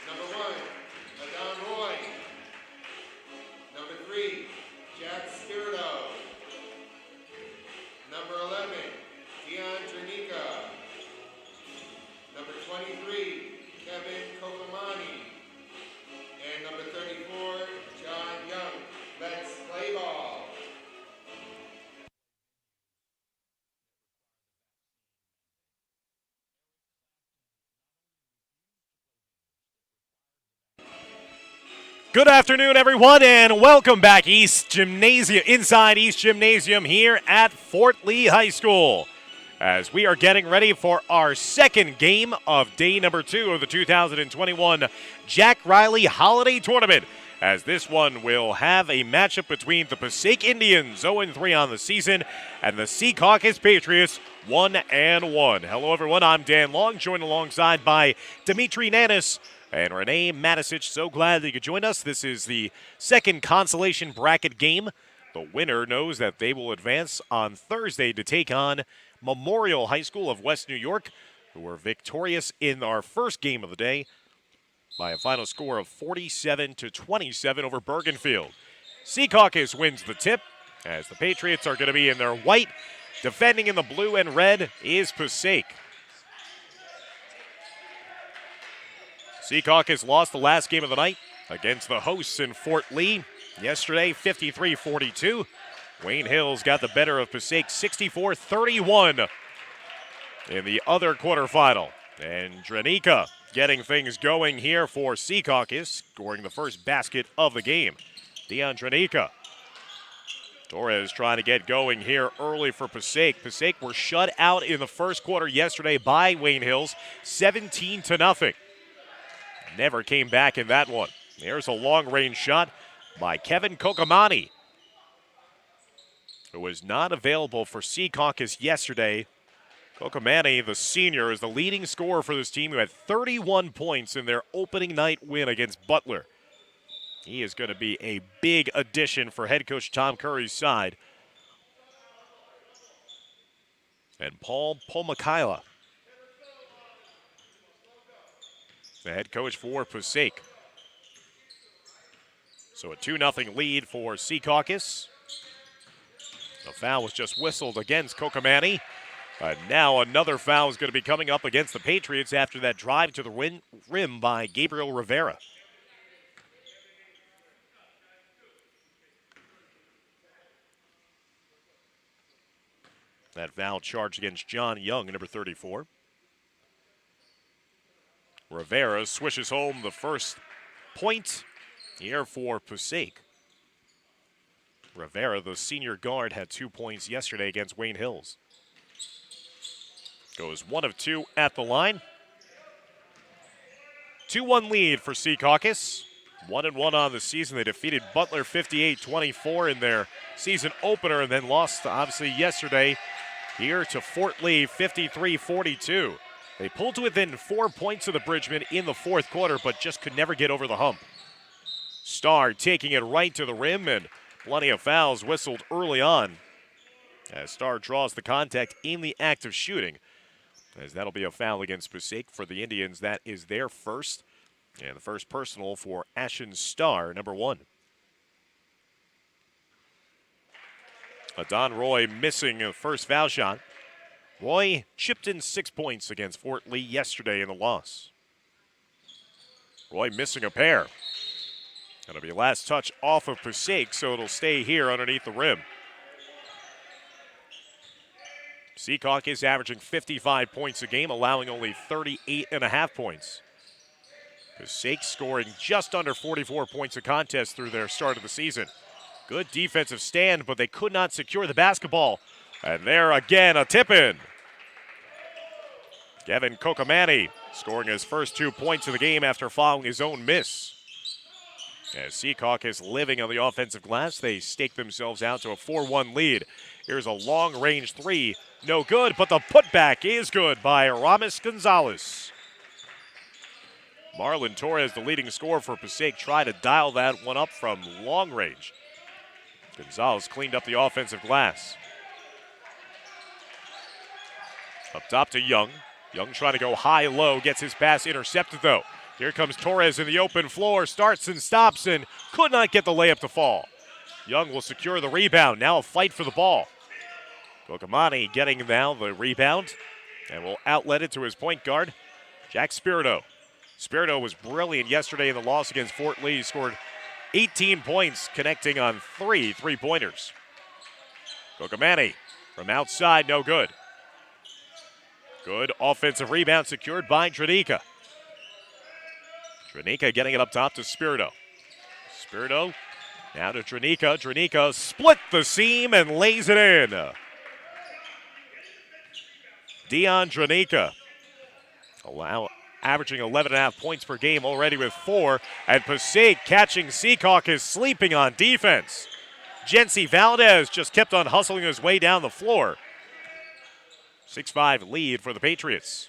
Number 1, Adon Roy. Number 3, Jack Spirito. Number 11, Dion Jernica. Number 23, Kevin Kokomani. And number 34, John Young. Let's play ball. Good afternoon, everyone, and welcome back inside East Gymnasium here at Fort Lee High School, as we are getting ready for our second game of day number 2 of the 2021 Jack Reilly Holiday Tournament, as this one will have a matchup between the Passaic Indians, 0-3 on the season, and the Secaucus Patriots, 1-1. Hello, everyone. I'm Dan Long, joined alongside by Dimitri Nanis and Renee Matisic. So glad that you could join us. This is the second consolation bracket game. The winner knows that they will advance on Thursday to take on Memorial High School of West New York, who were victorious in our first game of the day by a final score of 47-27 over Bergenfield. Secaucus wins the tip, as the Patriots are going to be in their white. Defending in the blue and red is Passaic. Secaucus lost the last game of the night against the hosts in Fort Lee yesterday, 53-42. Wayne Hills got the better of Passaic, 64-31 in the other quarterfinal. And Drenica getting things going here for Secaucus, scoring the first basket of the game. Dion Drenica. Torres trying to get going here early for Passaic. Passaic were shut out in the first quarter yesterday by Wayne Hills, 17-0. Never came back in that one. There's a long-range shot by Kevin Kokomani, who was not available for Secaucus yesterday. Kokomani, the senior, is the leading scorer for this team, who had 31 points in their opening night win against Butler. He is going to be a big addition for head coach Tom Curry's side. And Paul Pomakaila, the head coach for Passaic. So a 2-0 lead for Secaucus. The foul was just whistled against Kokomani. Now another foul is going to be coming up against the Patriots after that drive to the rim by Gabriel Rivera. That foul charged against John Young, number 34. Rivera swishes home the first point here for Passaic. Rivera, the senior guard, had 2 points yesterday against Wayne Hills. Goes 1 of 2 at the line. 2-1 lead for Secaucus. 1-1 on the season. They defeated Butler 58-24 in their season opener, and then lost, obviously, yesterday here to Fort Lee 53-42. They pulled to within 4 points of the Bridgman in the fourth quarter, but just could never get over the hump. Starr taking it right to the rim, and plenty of fouls whistled early on as Starr draws the contact in the act of shooting, as that'll be a foul against Passaic for the Indians. That is their first, and the first personal for Ashen Starr, number 1. Adon Roy missing a first foul shot. Roy chipped in 6 points against Fort Lee yesterday in the loss. Roy missing a pair. That'll be last touch off of Passaic, so it'll stay here underneath the rim. Secaucus averaging 55 points a game, allowing only 38.5 points. Passaic scoring just under 44 points a contest through their start of the season. Good defensive stand, but they could not secure the basketball. And there again, a tip-in. Kevin Kokomani scoring his first 2 points of the game after following his own miss. As Secaucus living on the offensive glass, they stake themselves out to a 4-1 lead. Here's a long-range three. No good, but the putback is good by Aramis Gonzalez. Marlon Torres, the leading scorer for Passaic, tried to dial that one up from long range. Gonzalez cleaned up the offensive glass. Up top to Young. Young trying to go high-low, gets his pass intercepted though. Here comes Torres in the open floor, starts and stops and could not get the layup to fall. Young will secure the rebound. Now a fight for the ball. Kokamani getting now the rebound and will outlet it to his point guard, Jack Spirito. Spirito was brilliant yesterday in the loss against Fort Lee. He scored 18 points, connecting on 3 3-pointers. Kokamani from outside, no good. Good offensive rebound secured by Tranika. Tranika getting it up top to Spirito. Spirito now to Tranika. Tranika split the seam and lays it in. Dion Tranika averaging 11.5 points per game already with 4. And Passaic catching Secaucus sleeping on defense. Jency Valdez just kept on hustling his way down the floor. 6-5 lead for the Patriots.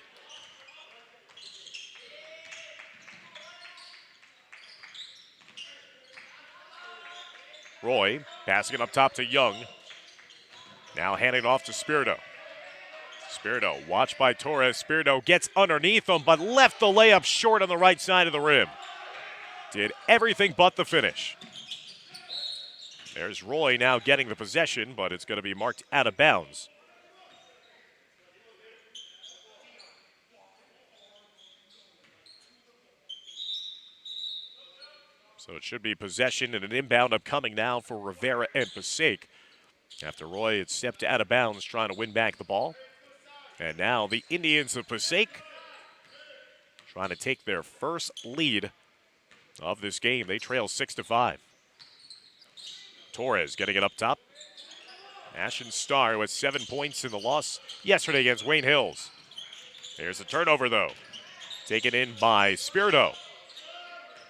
Roy passing it up top to Young. Now handing it off to Spirito. Spirito watched by Torres. Spirito gets underneath him, but left the layup short on the right side of the rim. Did everything but the finish. There's Roy now getting the possession, but it's going to be marked out of bounds. So it should be possession and an inbound upcoming now for Rivera and Passaic. After Roy had stepped out of bounds trying to win back the ball. And now the Indians of Passaic trying to take their first lead of this game. They trail 6-5. Torres getting it up top. Ashton Starr with 7 points in the loss yesterday against Wayne Hills. There's a turnover though. Taken in by Spirito.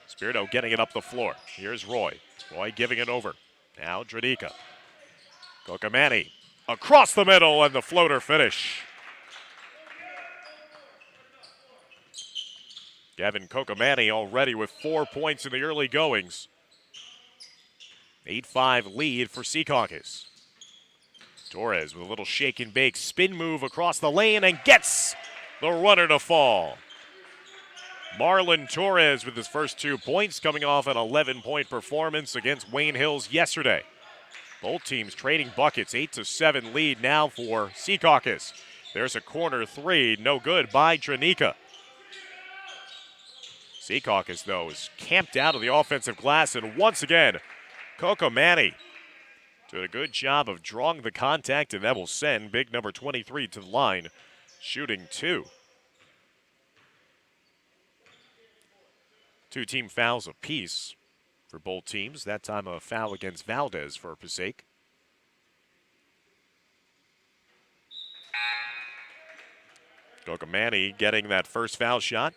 Spirito getting it up the floor. Here's Roy. Roy giving it over. Now Tranika. Kokamani across the middle and the floater finish. Gavin Kokamani already with 4 points in the early goings. 8-5 lead for Secaucus. Torres with a little shake and bake spin move across the lane and gets the runner to fall. Marlon Torres with his first 2 points coming off an 11-point performance against Wayne Hills yesterday. Both teams trading buckets, 8-7 lead now for Secaucus. There's a corner 3, no good by Tranika. Secaucus, though, is camped out of the offensive glass, and once again, Kokamani did a good job of drawing the contact, and that will send big number 23 to the line, shooting 2. 2 team fouls apiece for both teams. That time a foul against Valdez for Passaic. Kokamani getting that first foul shot.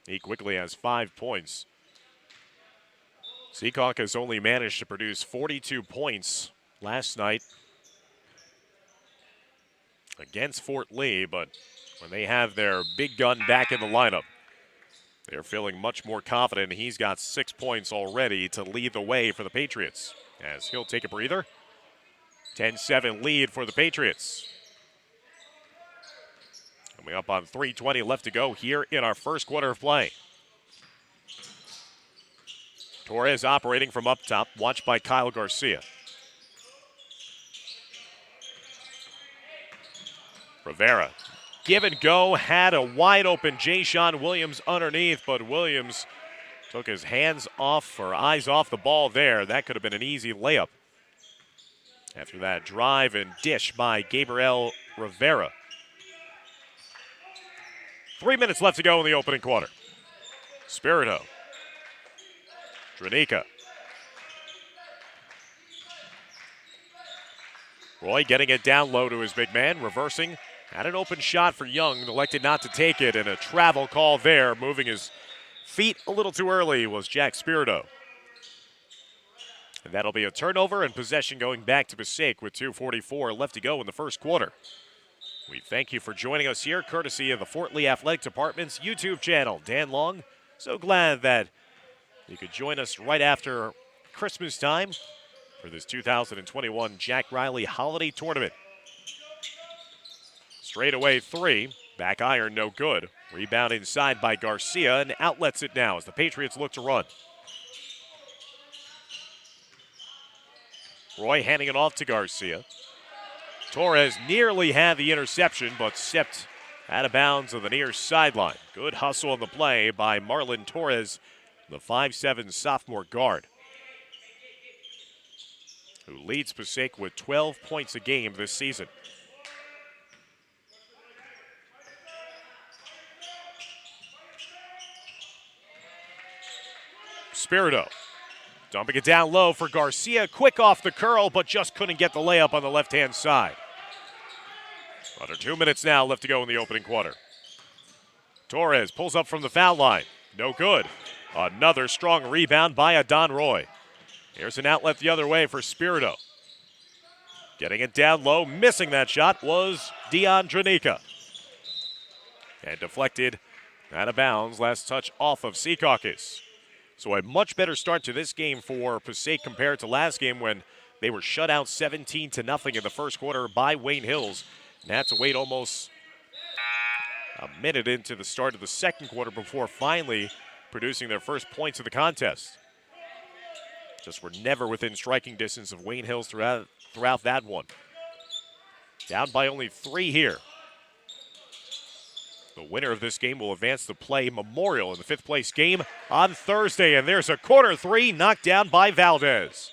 He quickly has 5 points. Secaucus only managed to produce 42 points last night against Fort Lee, but when they have their big gun back in the lineup, they're feeling much more confident. He's got 6 points already to lead the way for the Patriots as he'll take a breather. 10-7 lead for the Patriots. Coming up on 3:20 left to go here in our first quarter of play. Torres operating from up top, watched by Kyle Garcia. Rivera. Give and go, had a wide open Jay-Sean Williams underneath, but Williams took his hands off or eyes off the ball there. That could have been an easy layup. After that drive and dish by Gabriel Rivera. 3 minutes left to go in the opening quarter. Spirito. Tranika. Roy getting it down low to his big man, reversing. Had an open shot for Young, elected not to take it, and a travel call there. Moving his feet a little too early was Jack Spirito. And that'll be a turnover and possession going back to Passaic with 2:44 left to go in the first quarter. We thank you for joining us here, courtesy of the Fort Lee Athletic Department's YouTube channel. Dan Long, so glad that you could join us right after Christmas time for this 2021 Jack Reilly Holiday Tournament. Straightaway 3 Back iron, no good. Rebound inside by Garcia, and outlets it now as the Patriots look to run. Roy handing it off to Garcia. Torres nearly had the interception, but stepped out of bounds on the near sideline. Good hustle on the play by Marlon Torres, the 5'7" sophomore guard, who leads Passaic with 12 points a game this season. Spirito dumping it down low for Garcia. Quick off the curl, but just couldn't get the layup on the left-hand side. Under 2 minutes now left to go in the opening quarter. Torres pulls up from the foul line. No good. Another strong rebound by Adon Roy. Here's an outlet the other way for Spirito. Getting it down low, missing that shot was Dion Dranica. And deflected out of bounds. Last touch off of Secaucus. So a much better start to this game for Passaic compared to last game when they were shut out 17-0 in the first quarter by Wayne Hills. And had to wait almost a minute into the start of the second quarter before finally producing their first points of the contest. Just were never within striking distance of Wayne Hills throughout that one. Down by only 3 here. The winner of this game will advance to play Memorial in the 5th place game on Thursday. And there's a corner 3 knocked down by Valdez.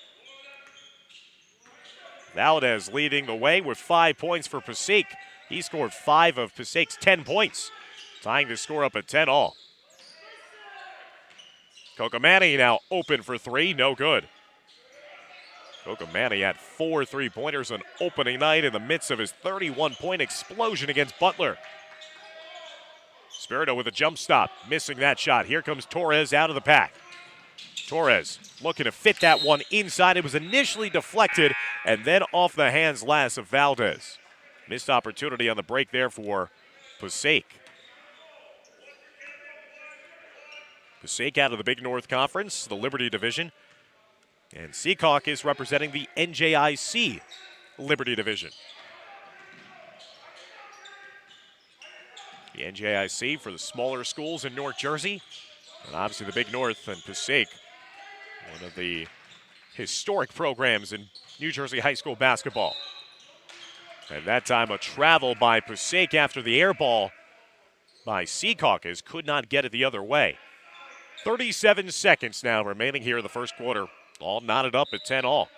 Valdez leading the way with 5 points for Passaic. He scored 5 of Passaic's 10 points, tying the score up at 10-all. Kokomani now open for 3, no good. Kokomani had 4 3-pointers on opening night in the midst of his 31-point explosion against Butler. Spirito with a jump stop, missing that shot. Here comes Torres out of the pack. Torres looking to fit that one inside. It was initially deflected and then off the hands last of Valdez. Missed opportunity on the break there for Passaic. Passaic out of the Big North Conference, the Liberty Division. And Secaucus representing the NJIC Liberty Division. The NJIC for the smaller schools in North Jersey. And obviously the Big North and Passaic, one of the historic programs in New Jersey high school basketball. At that time, a travel by Passaic after the air ball by Secaucus could not get it the other way. 37 seconds now remaining here in the first quarter. All knotted up at 10-all.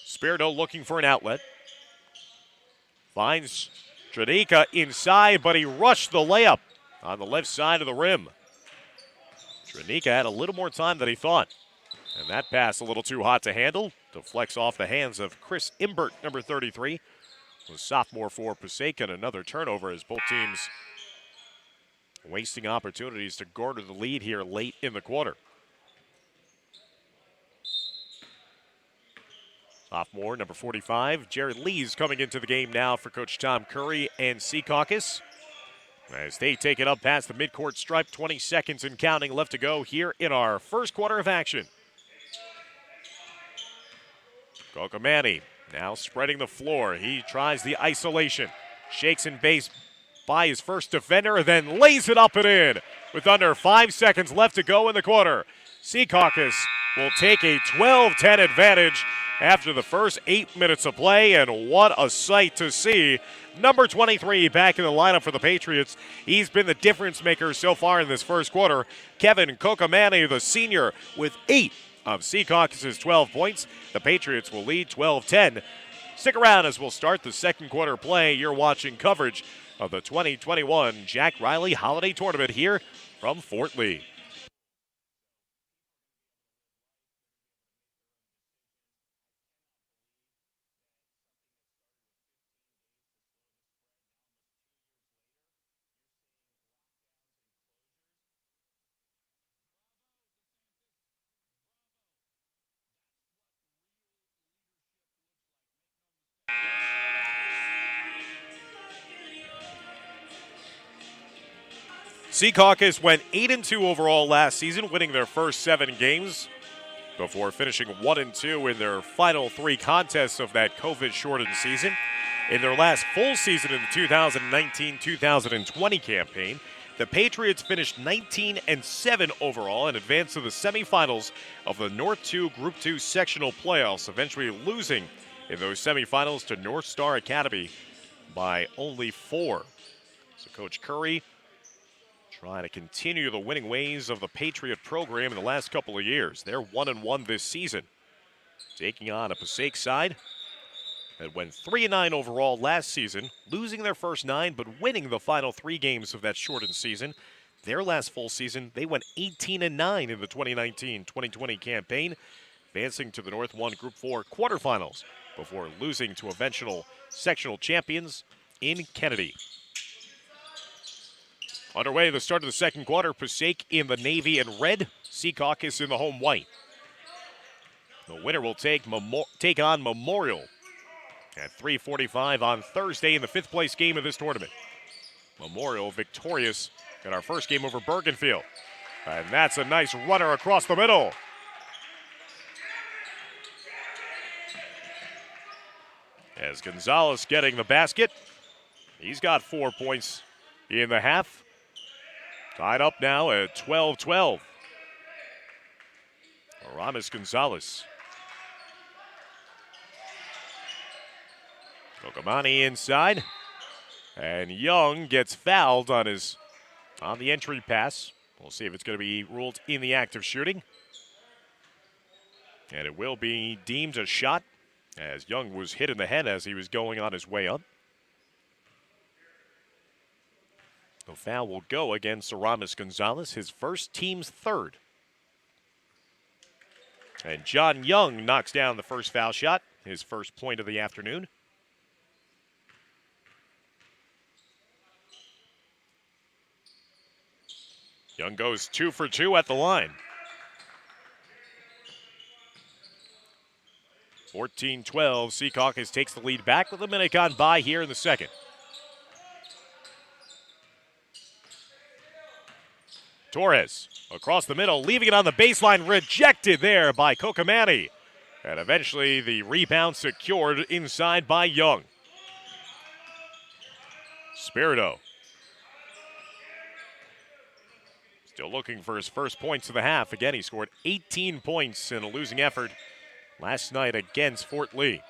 Spirito looking for an outlet. Finds Dranica inside, but he rushed the layup on the left side of the rim. Dranica had a little more time than he thought. And that pass a little too hot to handle. Deflects off the hands of Chris Imbert, number 33. The sophomore for Passaic, and another turnover as both teams wasting opportunities to garner the lead here late in the quarter. Sophomore, number 45, Jared Lee's coming into the game now for Coach Tom Curry and Secaucus. As they take it up past the midcourt stripe, 20 seconds and counting left to go here in our first quarter of action. Kokomani now spreading the floor. He tries the isolation. Shakes in base by his first defender, then lays it up and in with under 5 seconds left to go in the quarter. Secaucus will take a 12-10 advantage after the first 8 minutes of play, and what a sight to see. Number 23 back in the lineup for the Patriots. He's been the difference maker so far in this first quarter. Kevin Kokomani, the senior, with 8 of Secaucus' 12 points. The Patriots will lead 12-10. Stick around as we'll start the second quarter play. You're watching coverage of the 2021 Jack Reilly Holiday Tournament here from Fort Lee. Secaucus went 8-2 overall last season, winning their first 7 games before finishing 1-2 in their final 3 contests of that COVID-shortened season. In their last full season in the 2019-2020 campaign, the Patriots finished 19-7 overall and advanced to the semifinals of the North 2 Group 2 sectional playoffs, eventually losing in those semifinals to North Star Academy by only 4. So Coach Curry trying to continue the winning ways of the Patriot program in the last couple of years. They're 1-1 this season, taking on a Passaic side that went 3-9 overall last season, losing their first 9 but winning the final 3 games of that shortened season. Their last full season, they went 18-9 in the 2019-2020 campaign, advancing to the North 1 Group 4 quarterfinals before losing to eventual sectional champions in Kennedy. Underway the start of the second quarter, Passaic in the navy and red, Secaucus in the home white. The winner will take on Memorial at 3:45 on Thursday in the 5th place game of this tournament. Memorial victorious in our first game over Bergenfield. And that's a nice runner across the middle. As Gonzalez getting the basket. He's got 4 points in the half. Tied up now at 12-12. Aramis Gonzalez. Kokamani inside. And Young gets fouled on the entry pass. We'll see if it's going to be ruled in the act of shooting. And it will be deemed a shot, as Young was hit in the head as he was going on his way up. The foul will go against Aramis Gonzalez, his first, team's third. And John Young knocks down the first foul shot, his first point of the afternoon. Young goes 2 for 2 at the line. 14-12, Secaucus takes the lead back with a minute gone by here in the second. Torres across the middle, leaving it on the baseline, rejected there by Kokamani. And eventually the rebound secured inside by Young. Spirito. Still looking for his first points of the half. Again, he scored 18 points in a losing effort last night against Fort Lee.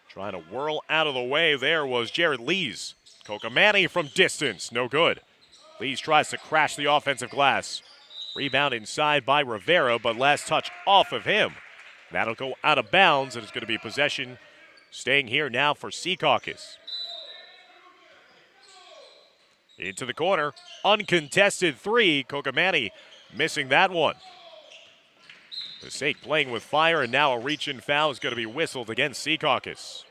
Trying to whirl out of the way there was Jared Lees. Kokamani from distance, no good. Lees tries to crash the offensive glass. Rebound inside by Rivera, but last touch off of him. That'll go out of bounds, and it's going to be possession staying here now for Secaucus. Into the corner, uncontested 3. Kokamani missing that one. Passaic playing with fire, and now a reach-in foul is going to be whistled against Secaucus.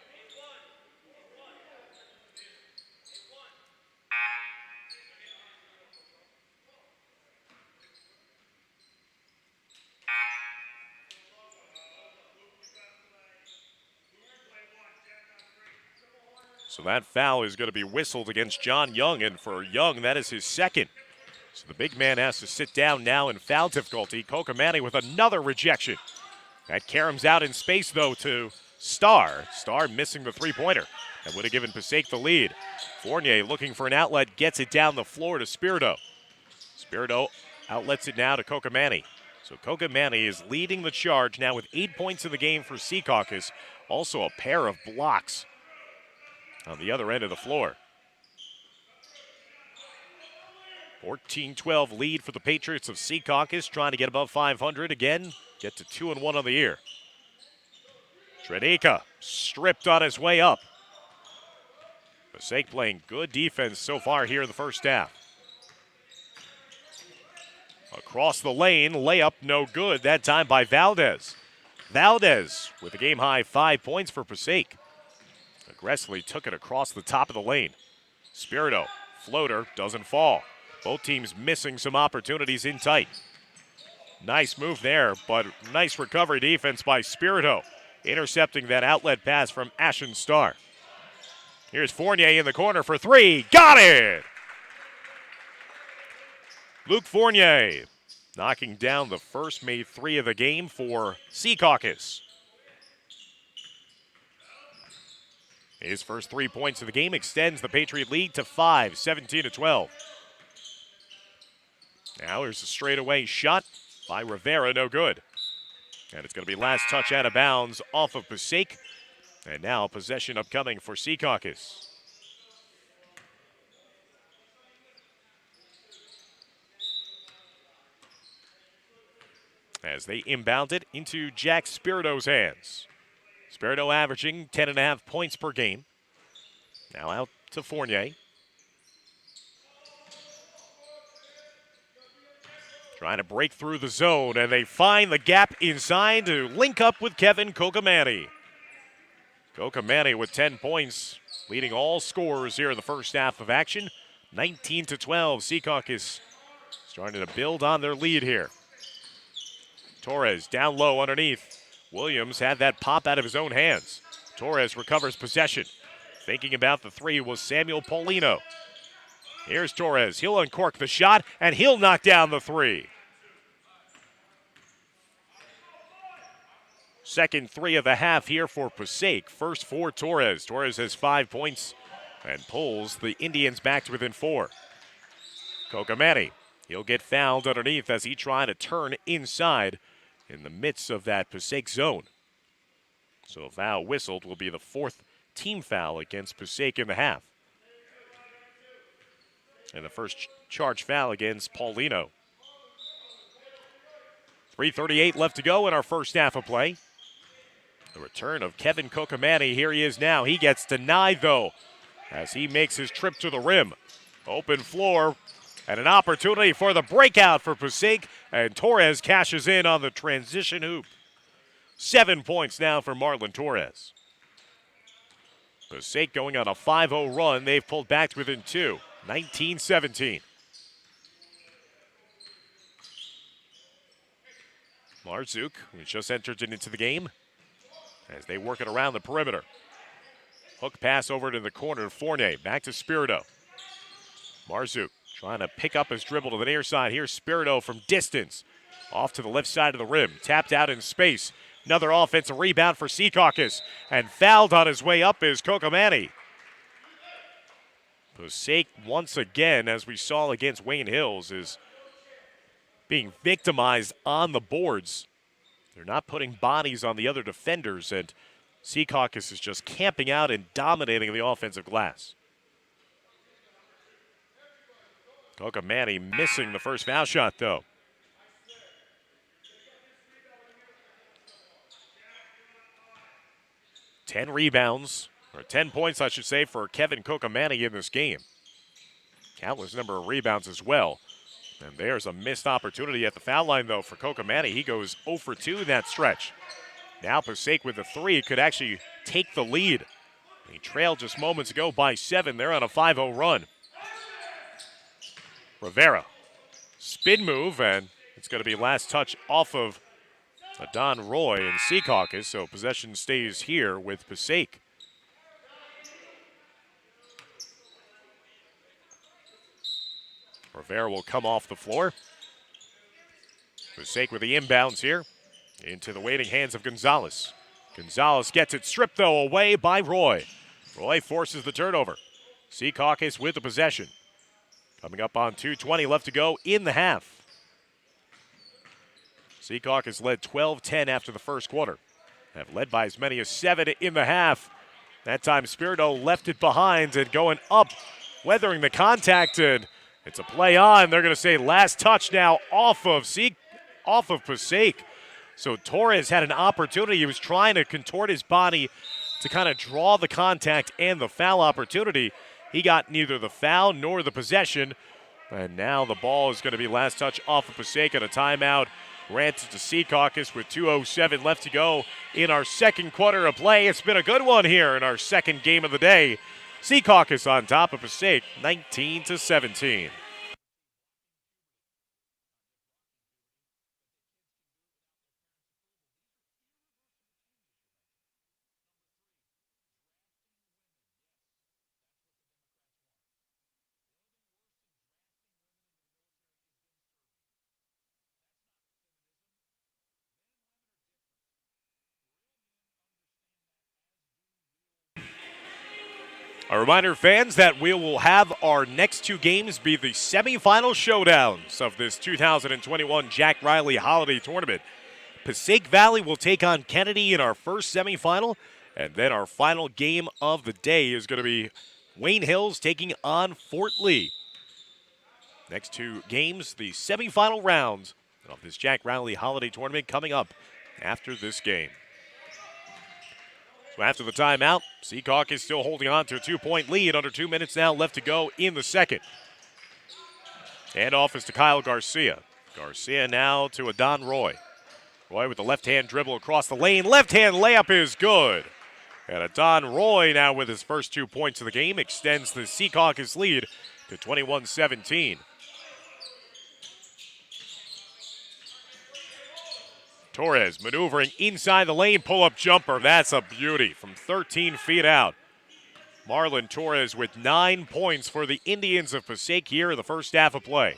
So that foul is going to be whistled against John Young, and for Young, that is his second. So the big man has to sit down now in foul difficulty. Kokamani with another rejection. That caroms out in space, though, to Starr. Starr missing the three-pointer. That would have given Passaic the lead. Fournier looking for an outlet, gets it down the floor to Spirito. Spirito outlets it now to Kokamani. So Kokamani is leading the charge now with 8 points in the game for Secaucus. Also a pair of blocks on the other end of the floor. 14-12 lead for the Patriots of Secaucus, trying to get above 500 again, get to 2-1 on the year. Trenica stripped on his way up. Passaic playing good defense so far here in the first half. Across the lane, layup no good, that time by Valdez. Valdez with a game-high 5 points for Passaic. Aggressively took it across the top of the lane. Spirito, floater, doesn't fall. Both teams missing some opportunities in tight. Nice move there, but nice recovery defense by Spirito, intercepting that outlet pass from Ashen Starr. Here's Fournier in the corner for 3. Got it! Luke Fournier knocking down the first made 3 of the game for Secaucus. His first 3 points of the game extends the Patriot lead to 5, 17-12. Now here's a straightaway shot by Rivera, no good. And it's going to be last touch out of bounds off of Passaic. And now possession upcoming for Secaucus. As they inbound it into Jack Spirito's hands. Spirito averaging 10.5 points per game. Now out to Fournier. Trying to break through the zone, and they find the gap inside to link up with Kevin Kokomani. Kokomani with 10 points, leading all scorers here in the first half of action. 19-12, Secaucus starting to build on their lead here. Torres down low underneath. Williams had that pop out of his own hands. Torres recovers possession. Thinking about the three was Samuel Paulino. Here's Torres. He'll uncork the shot, and he'll knock down the three. Second three of the half here for Passaic. First for Torres. Torres has 5 points and pulls the Indians back to within 4. Kokomani. He'll get fouled underneath as he tries to turn inside in the midst of that Passaic zone. So a foul whistled will be the 4th team foul against Passaic in the half. And the first charge foul against Paulino. 3:38 left to go in our first half of play. The return of Kevin Kokomani. Here he is now. He gets denied, though, as he makes his trip to the rim. Open floor and an opportunity for the breakout for Passaic, and Torres cashes in on the transition hoop. 7 points now for Marlon Torres. Passaic going on a 5-0 run. They've pulled back to within 2, 19-17. Marzuk, who just entered into the game, as they work it around the perimeter. Hook pass over to the corner. Fournier back to Spirito. Marzuk trying to pick up his dribble to the near side. Here's Spirito from distance. Off to the left side of the rim. Tapped out in space. Another offensive rebound for Secaucus. And fouled on his way up is Kokomani. Passaic once again, as we saw against Wayne Hills, is being victimized on the boards. They're not putting bodies on the other defenders, and Secaucus is just camping out and dominating the offensive glass. Kokomani missing the first foul shot, though. Ten rebounds, or 10 points, I should say, for Kevin Kokomani in this game. Countless number of rebounds as well. And there's a missed opportunity at the foul line, though, for Kokomani. He goes 0 for 2 in that stretch. Now Passaic with the 3 could actually take the lead. He trailed just moments ago by 7. They're on a 5-0 run. Rivera. Spin move, and it's going to be last touch off of Adon Roy and Secaucus, so possession stays here with Passaic. Rivera will come off the floor. Passaic with the inbounds here into the waiting hands of Gonzalez. Gonzalez gets it stripped, though, away by Roy. Roy forces the turnover. Secaucus with the possession. Coming up on 2:20 left to go in the half. Secaucus led 12-10 after the first quarter. Have led by as many as 7 in the half. That time Spirito left it behind and going up, weathering the contact, and it's a play on. They're going to say last touch now off of Passaic. So Torres had an opportunity. He was trying to contort his body to kind of draw the contact and the foul opportunity. He got neither the foul nor the possession. And now the ball is going to be last touch off of Passaic, and a timeout granted to Secaucus with 2:07 left to go in our second quarter of play. It's been a good one here in our second game of the day. Secaucus on top of Passaic, 19-17. A reminder, fans, that we will have our next two games be the semifinal showdowns of this 2021 Jack Reilly Holiday Tournament. Passaic Valley will take on Kennedy in our first semifinal, and then our final game of the day is going to be Wayne Hills taking on Fort Lee. Next two games, the semifinal rounds of this Jack Reilly Holiday Tournament coming up after this game. So after the timeout, Secaucus still holding on to a 2-point lead. Under 2 minutes now left to go in the second. Handoff is to Kyle Garcia. Garcia now to Adon Roy. Roy with the left-hand dribble across the lane. Left-hand layup is good. And Adon Roy now with his first 2 points of the game extends the Secaucus lead to 21-17. Torres maneuvering inside the lane, pull-up jumper. That's a beauty from 13 feet out. Marlon Torres with 9 points for the Indians of Passaic here in the first half of play.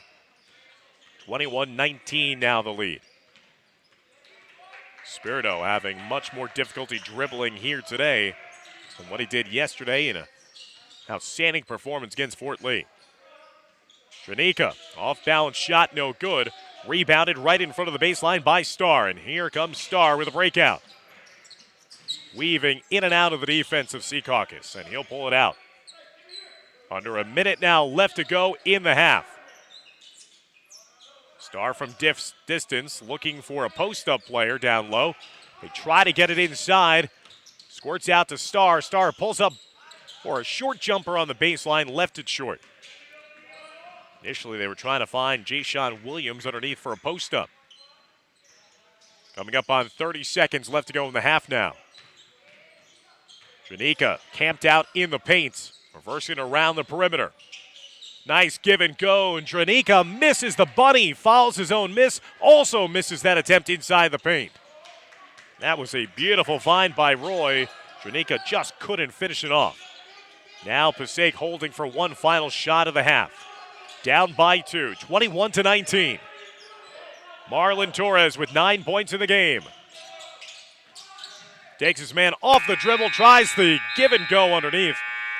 21-19 now the lead. Spirito having much more difficulty dribbling here today than what he did yesterday in an outstanding performance against Fort Lee. Janika, off-balance shot, no good. Rebounded right in front of the baseline by Starr, and here comes Starr with a breakout. Weaving in and out of the defense of Secaucus, and he'll pull it out. Under a minute now left to go in the half. Starr from distance looking for a post-up player down low. They try to get it inside. Squirts out to Starr. Starr pulls up for a short jumper on the baseline, left it short. Initially, they were trying to find Jayshon Williams underneath for a post-up. Coming up on 30 seconds left to go in the half now. Janika camped out in the paint, reversing around the perimeter. Nice give and go, and Janika misses the bunny, fouls his own miss, also misses that attempt inside the paint. That was a beautiful find by Roy. Janika just couldn't finish it off. Now Passaic holding for one final shot of the half. Down by 2, 21-19. Marlon Torres with 9 points in the game. Takes his man off the dribble, tries the give and go underneath.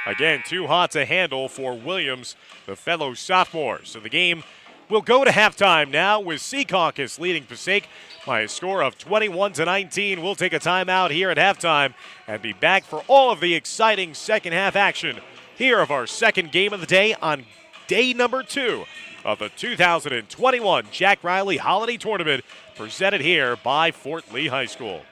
Again, too hot to handle for Williams, the fellow sophomore. So the game will go to halftime now with Secaucus leading Passaic by a score of 21-19. We'll take a timeout here at halftime and be back for all of the exciting second half action here of our second game of the day on day number 2 of the 2021 Jack Reilly Holiday Tournament, presented here by Fort Lee High School.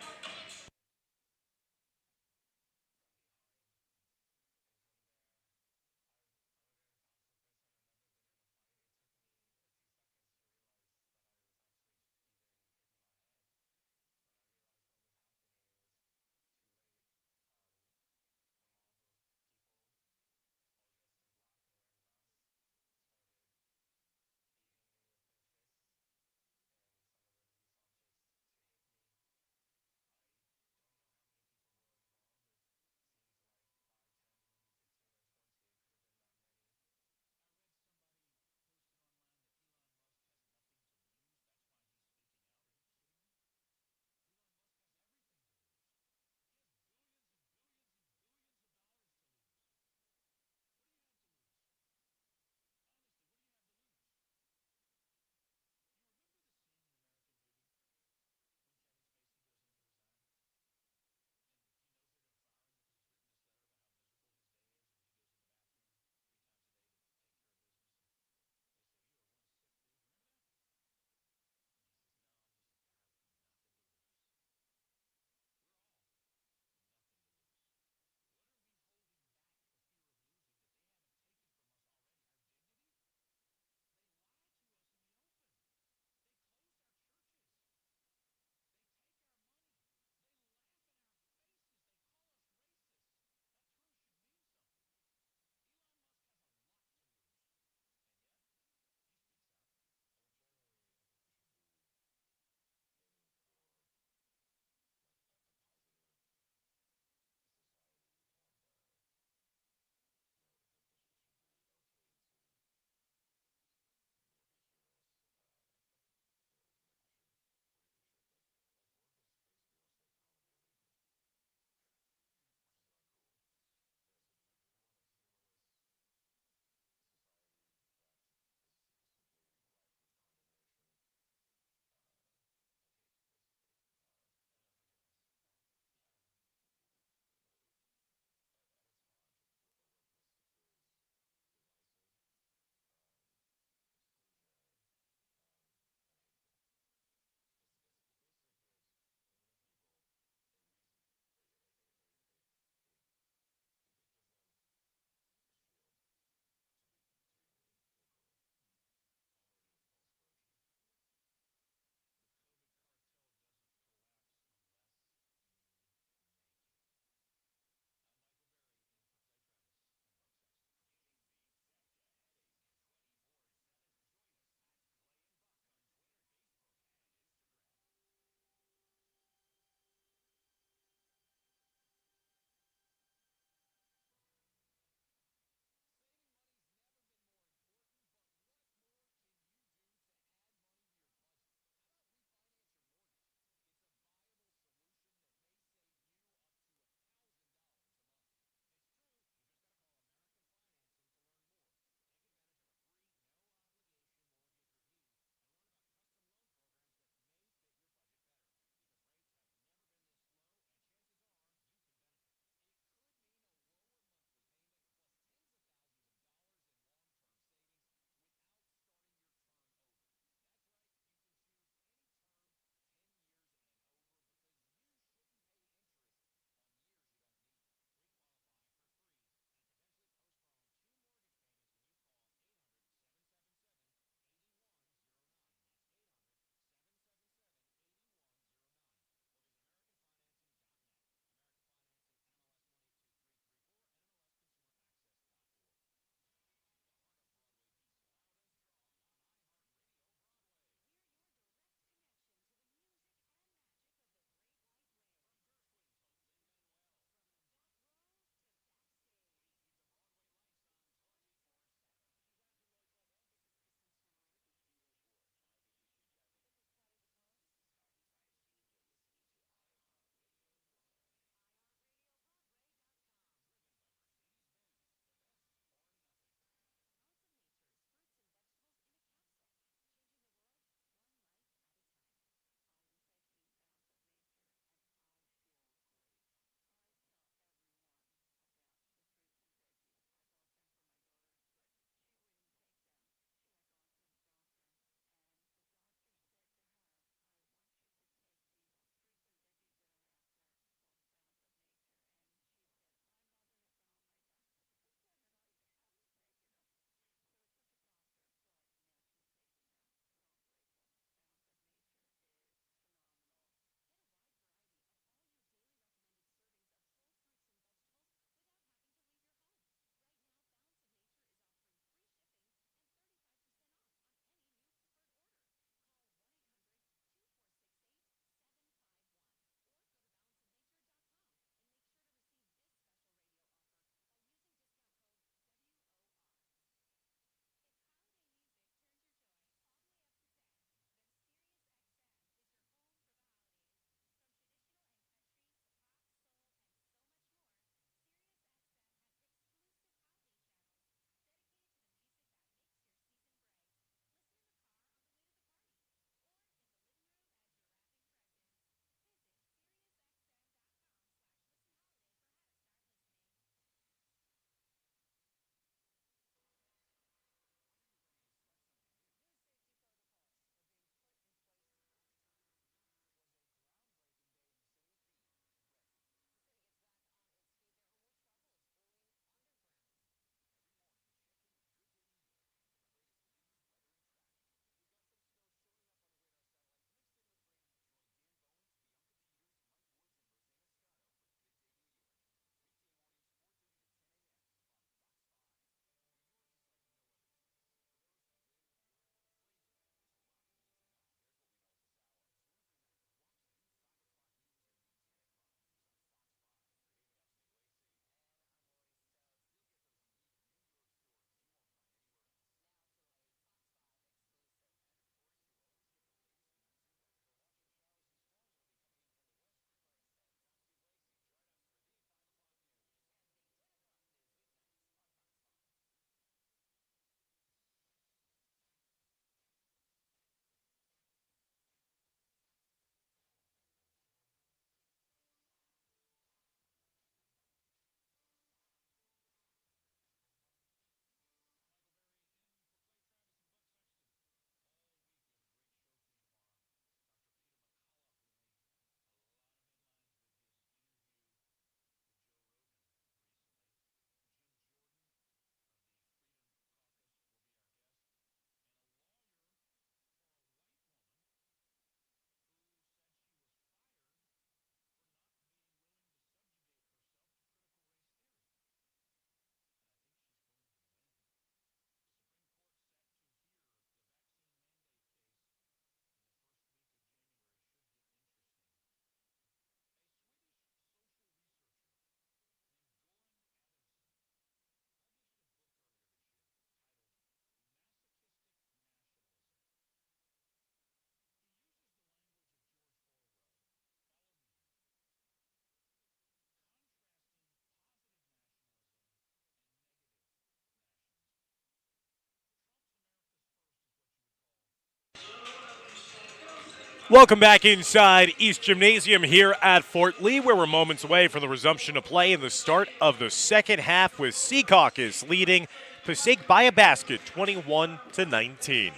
Welcome back inside East Gymnasium here at Fort Lee, where we're moments away from the resumption of play and the start of the second half with Secaucus leading Passaic by a basket, 21-19.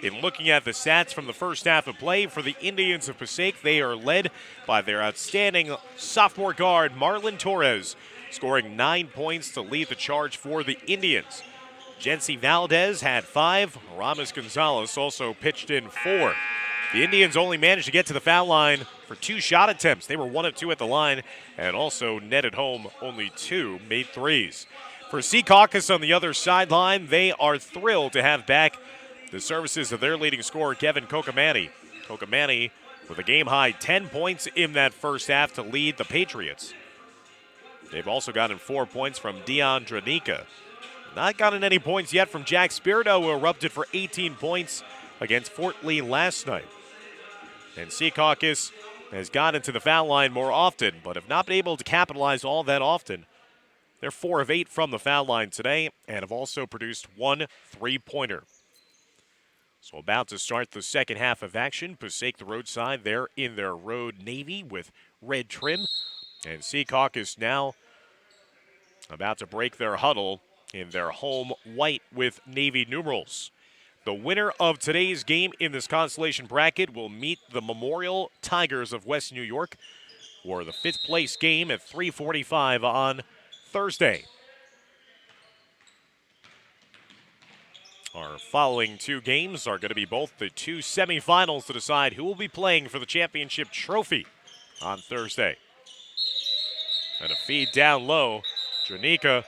In looking at the stats from the first half of play for the Indians of Passaic, they are led by their outstanding sophomore guard, Marlon Torres, scoring 9 points to lead the charge for the Indians. Jency Valdez had 5. Ramos Gonzalez also pitched in 4. The Indians only managed to get to the foul line for 2 shot attempts. They were 1 of 2 at the line and also netted home only 2 made threes. For Secaucus on the other sideline, they are thrilled to have back the services of their leading scorer, Kevin Kokamani. Kokamani with a game-high 10 points in that first half to lead the Patriots. They've also gotten 4 points from Dion Dranica. Not gotten any points yet from Jack Spirito, who erupted for 18 points against Fort Lee last night. And Secaucus has gotten to the foul line more often, but have not been able to capitalize all that often. They're 4 of 8 from the foul line today and have also produced 1 3-pointer. So about to start the second half of action. Passaic, the roadside, they're in their road navy with red trim. And Secaucus now about to break their huddle in their home white with navy numerals. The winner of today's game in this consolation bracket will meet the Memorial Tigers of West New York for the 5th place game at 3:45 on Thursday. Our following 2 games are going to be both the 2 semifinals to decide who will be playing for the championship trophy on Thursday. And a feed down low. Dranica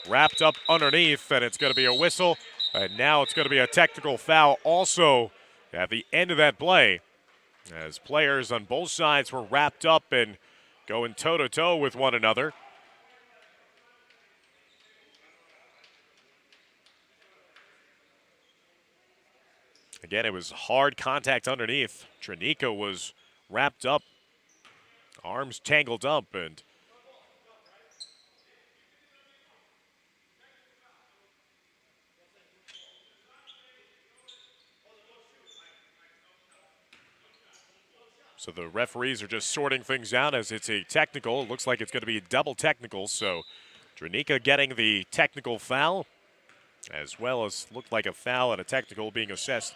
wrapped up underneath, and it's going to be a whistle. And now it's going to be a technical foul also at the end of that play, as players on both sides were wrapped up and going toe-to-toe with one another. Again, it was hard contact underneath. Dranica was wrapped up, arms tangled up, and so the referees are just sorting things out as it's a technical. It looks like it's going to be a double technical, so Dranica getting the technical foul, as well as looked like a foul and a technical being assessed.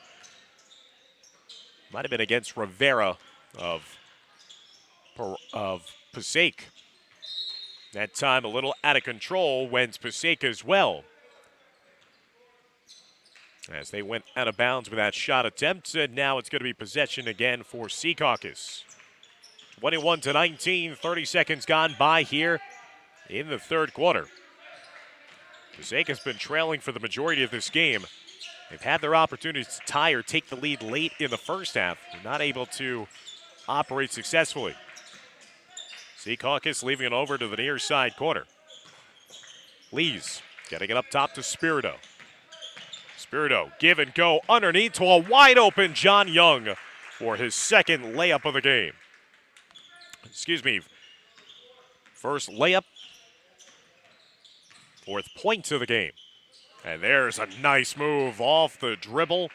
Might have been against Rivera of Passaic. That time a little out of control went Passaic as well, as they went out of bounds with that shot attempt, and now it's going to be possession again for Secaucus. 21-19, 30 seconds gone by here in the third quarter. Passaic has been trailing for the majority of this game. They've had their opportunities to tie or take the lead late in the first half. They're not able to operate successfully. Secaucus leaving it over to the near side corner. Lees getting it up top to Spirito. Spirito, give and go underneath to a wide open John Young for his second layup of the game. First layup, 4th point of the game. And there's a nice move off the dribble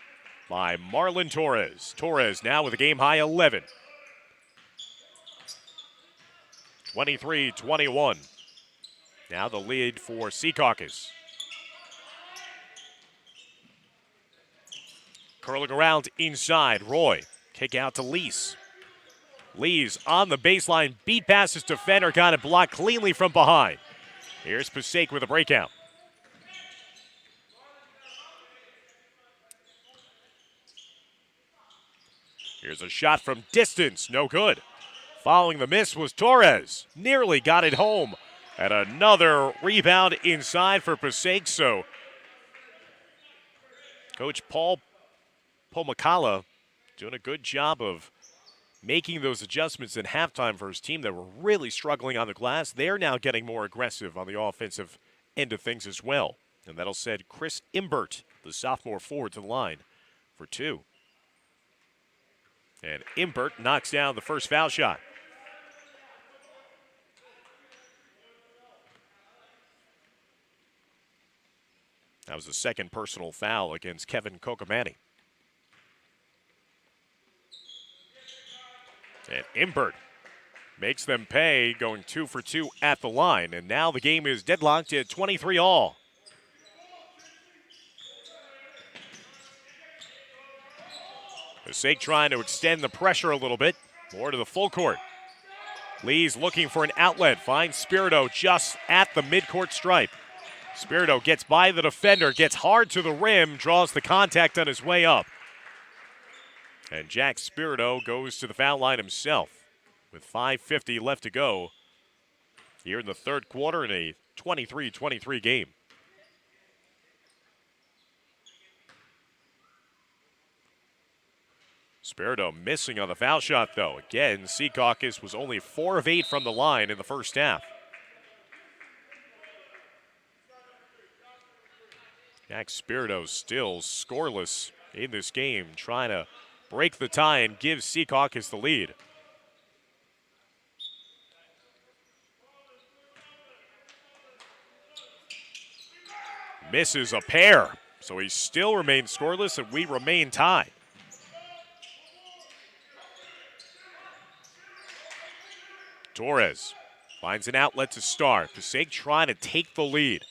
by Marlon Torres. Torres now with a game-high 11. 23-21. Now the lead for Secaucus. Curling around inside, Roy. Kick out to Lees. Lees on the baseline, beat past his defender, got it blocked cleanly from behind. Here's Passaic with a breakout. Here's a shot from distance, no good. Following the miss was Torres. Nearly got it home. And another rebound inside for Passaic. So Coach Paul Pomacala doing a good job of making those adjustments in halftime for his team that were really struggling on the glass. They're now getting more aggressive on the offensive end of things as well. And that'll send Chris Imbert, the sophomore forward, to the line for 2. And Imbert knocks down the first foul shot. That was the second personal foul against Kevin Kokamani. And Imbert makes them pay, going 2 for 2 at the line. And now the game is deadlocked at 23 all. Passaic trying to extend the pressure a little bit. More to the full court. Lee's looking for an outlet. Finds Spirito just at the midcourt stripe. Spirito gets by the defender, gets hard to the rim, draws the contact on his way up. And Jack Spirito goes to the foul line himself with 5:50 left to go here in the third quarter in a 23-23 game. Spirito missing on the foul shot, though. Again, Secaucus was only 4 of 8 from the line in the first half. Jack Spirito still scoreless in this game, trying to break the tie and give Secaucus the lead. Misses a pair, so he still remains scoreless and we remain tied. Torres finds an outlet to start. Passaic trying to take the lead.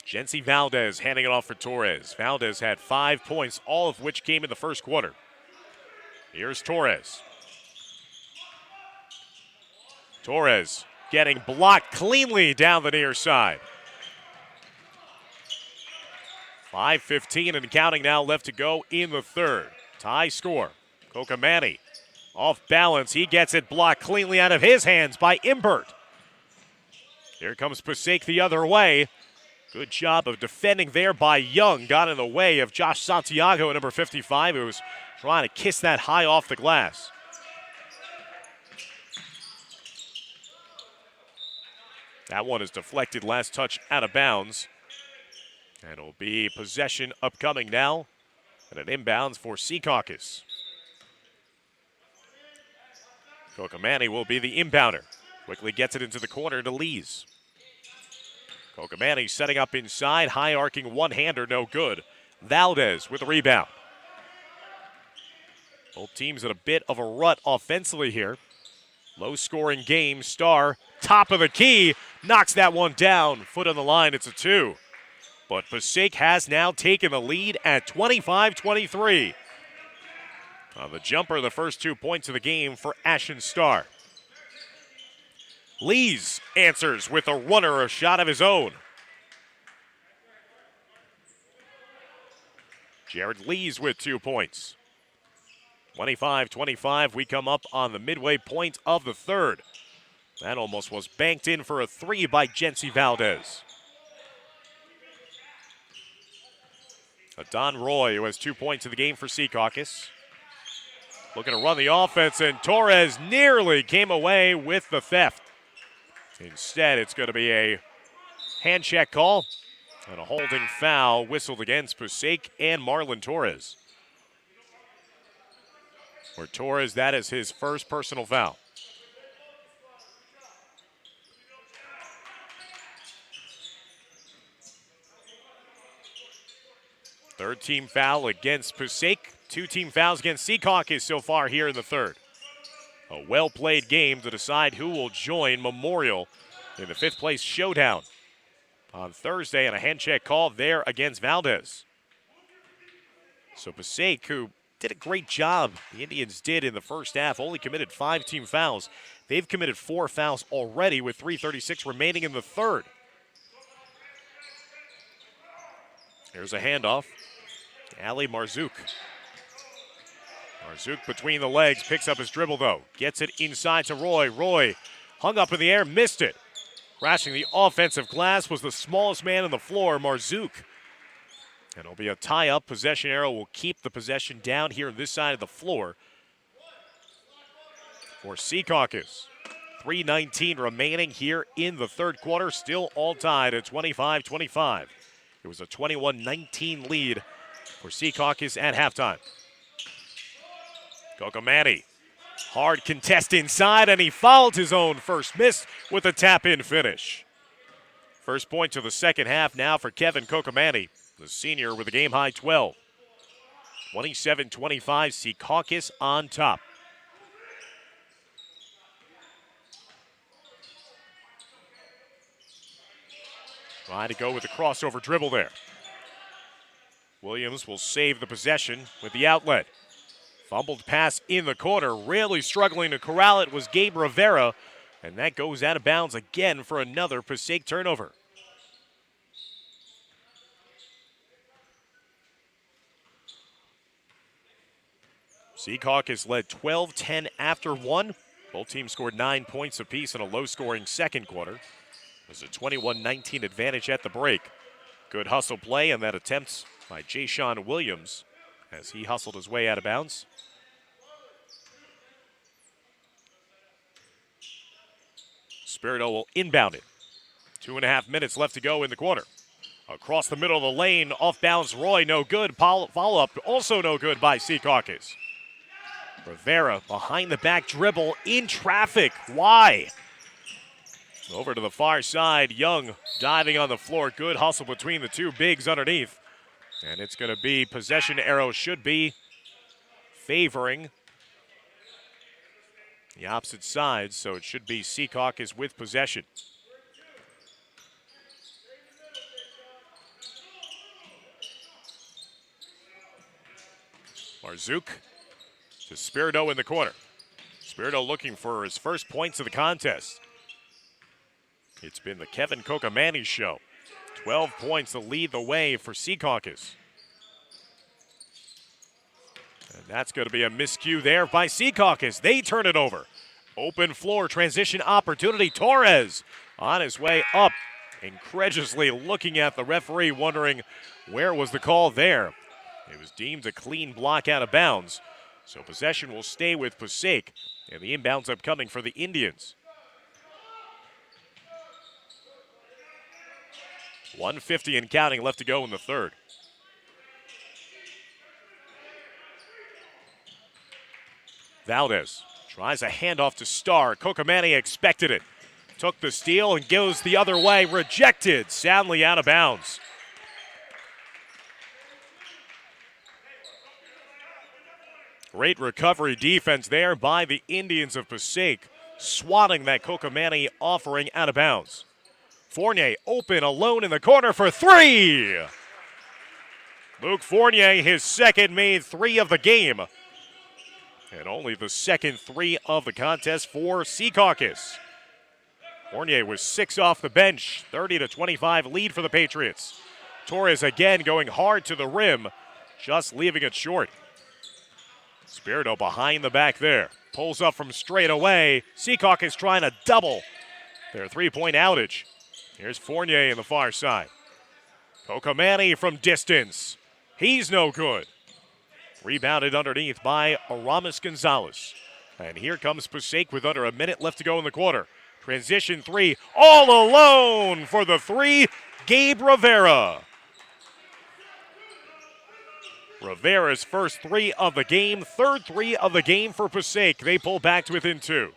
Jency Valdez handing it off for Torres. Valdez had 5 points, all of which came in the first quarter. Here's Torres. Torres getting blocked cleanly down the near side. 5:15 and counting now left to go in the third. Tie score. Kokamani off balance. He gets it blocked cleanly out of his hands by Imbert. Here comes Passaic the other way. Good job of defending there by Young. Got in the way of Josh Santiago at number 55, who was trying to kiss that high off the glass. That one is deflected, last touch out of bounds. And it'll be possession upcoming now. And an inbounds for Secaucus. Kokamani will be the inbounder. Quickly gets it into the corner to Lees. Kokamani setting up inside, high arcing one-hander, no good. Valdez with the rebound. Both teams in a bit of a rut offensively here. Low-scoring game. Starr, top of the key, knocks that one down. Foot on the line, it's a 2. But Passaic has now taken the lead at 25-23. On the jumper, the first 2 points of the game for Ashton Starr. Lees answers with a runner, a shot of his own. Jared Lees with 2 points. 25-25, we come up on the midway point of the third. That almost was banked in for a 3 by Jency Valdez. Don Roy, who has 2 points in the game for Secaucus. Looking to run the offense, and Torres nearly came away with the theft. Instead, it's going to be a hand check call and a holding foul whistled against Passaic and Marlon Torres. For Torres, that is his first personal foul. Third team foul against Passaic. 2 team fouls against Secaucus so far here in the third. A well-played game to decide who will join Memorial in the 5th place showdown on Thursday, and a hand check call there against Valdez. So Passaic, who did a great job, the Indians did in the first half, only committed 5 team fouls. They've committed 4 fouls already with 3:36 remaining in the third. Here's a handoff. Ali Marzouk. Marzouk between the legs, picks up his dribble though. Gets it inside to Roy. Roy hung up in the air, missed it. Crashing the offensive glass was the smallest man on the floor, Marzouk. And it'll be a tie-up. Possession arrow will keep the possession down here on this side of the floor for Secaucus. 3:19 remaining here in the third quarter. Still all tied at 25-25. It was a 21-19 lead for Secaucus at halftime. Kokamani, hard contest inside, and he fouled his own first miss with a tap-in finish. First point of the second half now for Kevin Kokamani, the senior with a game-high 12. 12 27-25, Secaucus on top. Trying to go with the crossover dribble there. Williams will save the possession with the outlet. Fumbled pass in the corner. Really struggling to corral it was Gabe Rivera. And that goes out of bounds again for another Passaic turnover. Secaucus led 12-10 after one. Both teams scored 9 points apiece in a low-scoring second quarter. It was a 21-19 advantage at the break. Good hustle play and that attempt by Jashawn Williams as he hustled his way out of bounds. Spirito will inbound it. 2.5 minutes left to go in the quarter. Across the middle of the lane, off bounds Roy, no good. Follow-up, also no good by Secaucus. Rivera behind the back dribble in traffic. Why? Over to the far side, Young diving on the floor. Good hustle between the two bigs underneath. And it's going to be possession arrow should be favoring the opposite side, so it should be Secaucus with possession. Marzouk to Spirito in the corner. Spirito looking for his first points of the contest. It's been the Kevin Kokamani show. 12 points to lead the way for Secaucus. And that's going to be a miscue there by Secaucus. They turn it over. Open floor transition opportunity. Torres on his way up, incredulously looking at the referee, wondering where was the call there. It was deemed a clean block out of bounds. So possession will stay with Passaic, and the inbounds upcoming for the Indians. 1:50 and counting left to go in the third. Valdez tries a handoff to Starr. Kokamani expected it. Took the steal and goes the other way. Rejected. Soundly out of bounds. Great recovery defense there by the Indians of Passaic, swatting that Kokamani offering out of bounds. Fournier open alone in the corner for three. Luke Fournier, his second made three of the game. And only the second three of the contest for Secaucus. Fournier was 6 off the bench, 30-25 lead for the Patriots. Torres again going hard to the rim, just leaving it short. Spirito behind the back there. Pulls up from straight away. Secaucus trying to double their three-point outage. Here's Fournier in the far side. Kokamani from distance. He's no good. Rebounded underneath by Aramis Gonzalez. And here comes Passaic with under a minute left to go in the quarter. Transition three, all alone for the three, Gabe Rivera. Rivera's first three of the game, third three of the game for Passaic. They pull back to within two.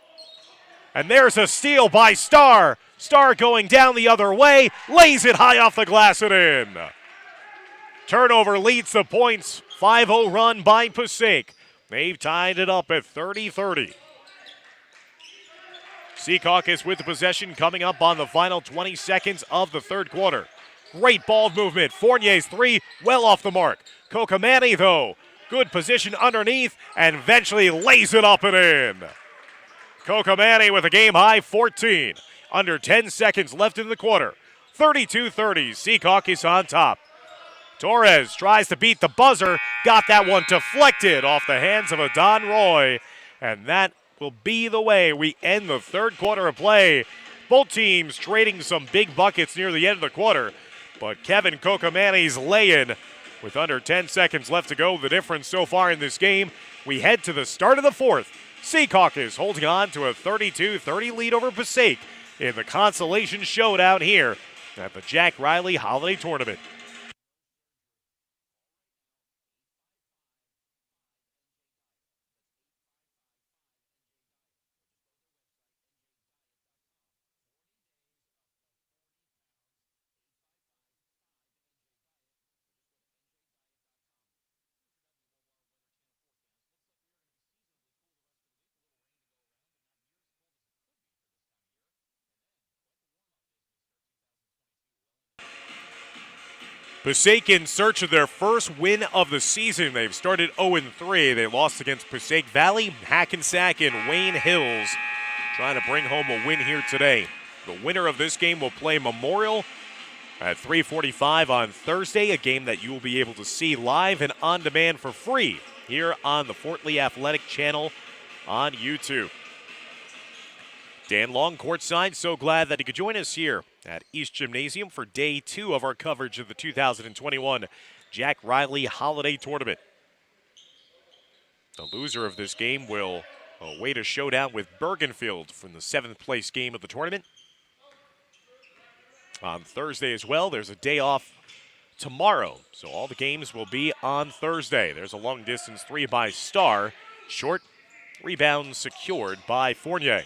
And there's a steal by Starr. Starr going down the other way, lays it high off the glass and in. Turnover leads the points, 5-0 run by Passaic. They've tied it up at 30-30. Secaucus with the possession coming up on the final 20 seconds of the third quarter. Great ball movement. Fournier's three, well off the mark. Kokamani, though, good position underneath and eventually lays it up and in. Kokamani with a game-high 14. Under 10 seconds left in the quarter. 32-30, Secaucus on top. Torres tries to beat the buzzer, got that one deflected off the hands of Adon Roy, and that will be the way we end the third quarter of play. Both teams trading some big buckets near the end of the quarter, but Kevin Kokamani's lay-in with under 10 seconds left to go. The difference so far in this game, we head to the start of the fourth. Secaucus holding on to a 32-30 lead over Passaic in the consolation showdown here at the Jack Reilly Holiday Tournament. Passaic in search of their first win of the season. They've started 0-3. They lost against Passaic Valley, Hackensack, and Wayne Hills. Trying to bring home a win here today. The winner of this game will play Memorial at 3:45 on Thursday, a game that you will be able to see live and on demand for free here on the Fort Lee Athletic channel on YouTube. Dan Long, courtside, so glad that he could join us here at East Gymnasium for day 2 of our coverage of the 2021 Jack Reilly Holiday Tournament. The loser of this game will await a showdown with Bergenfield from the 7th place game of the tournament. On Thursday as well, there's a day off tomorrow, so all the games will be on Thursday. There's a long distance 3 by Starr. Short rebound secured by Fournier.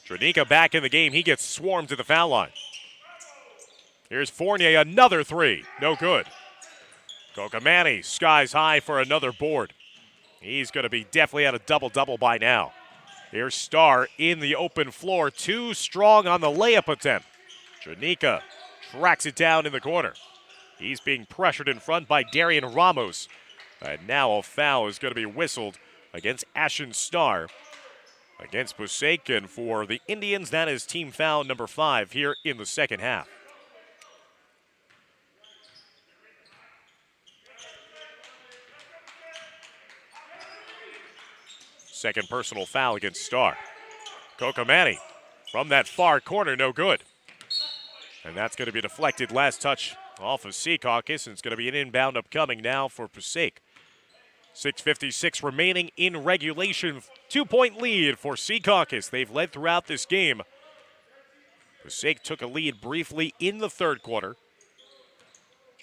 Tranika back in the game. He gets swarmed to the foul line. Here's Fournier, another 3. No good. Kokamani skies high for another board. He's going to be definitely at a double-double by now. Here's Starr in the open floor. Too strong on the layup attempt. Tranika tracks it down in the corner. He's being pressured in front by Darian Ramos. And now a foul is going to be whistled against Ashen Starr. Against Passaic, and for the Indians, that is team foul number 5 here in the second half. Second personal foul against Starr. Kokamani from that far corner, no good. And that's going to be deflected. Last touch off of Secaucus, and it's going to be an inbound upcoming now for Passaic. 6:56 remaining in regulation. 2-point lead for Secaucus. They've led throughout this game. Passaic took a lead briefly in the third quarter.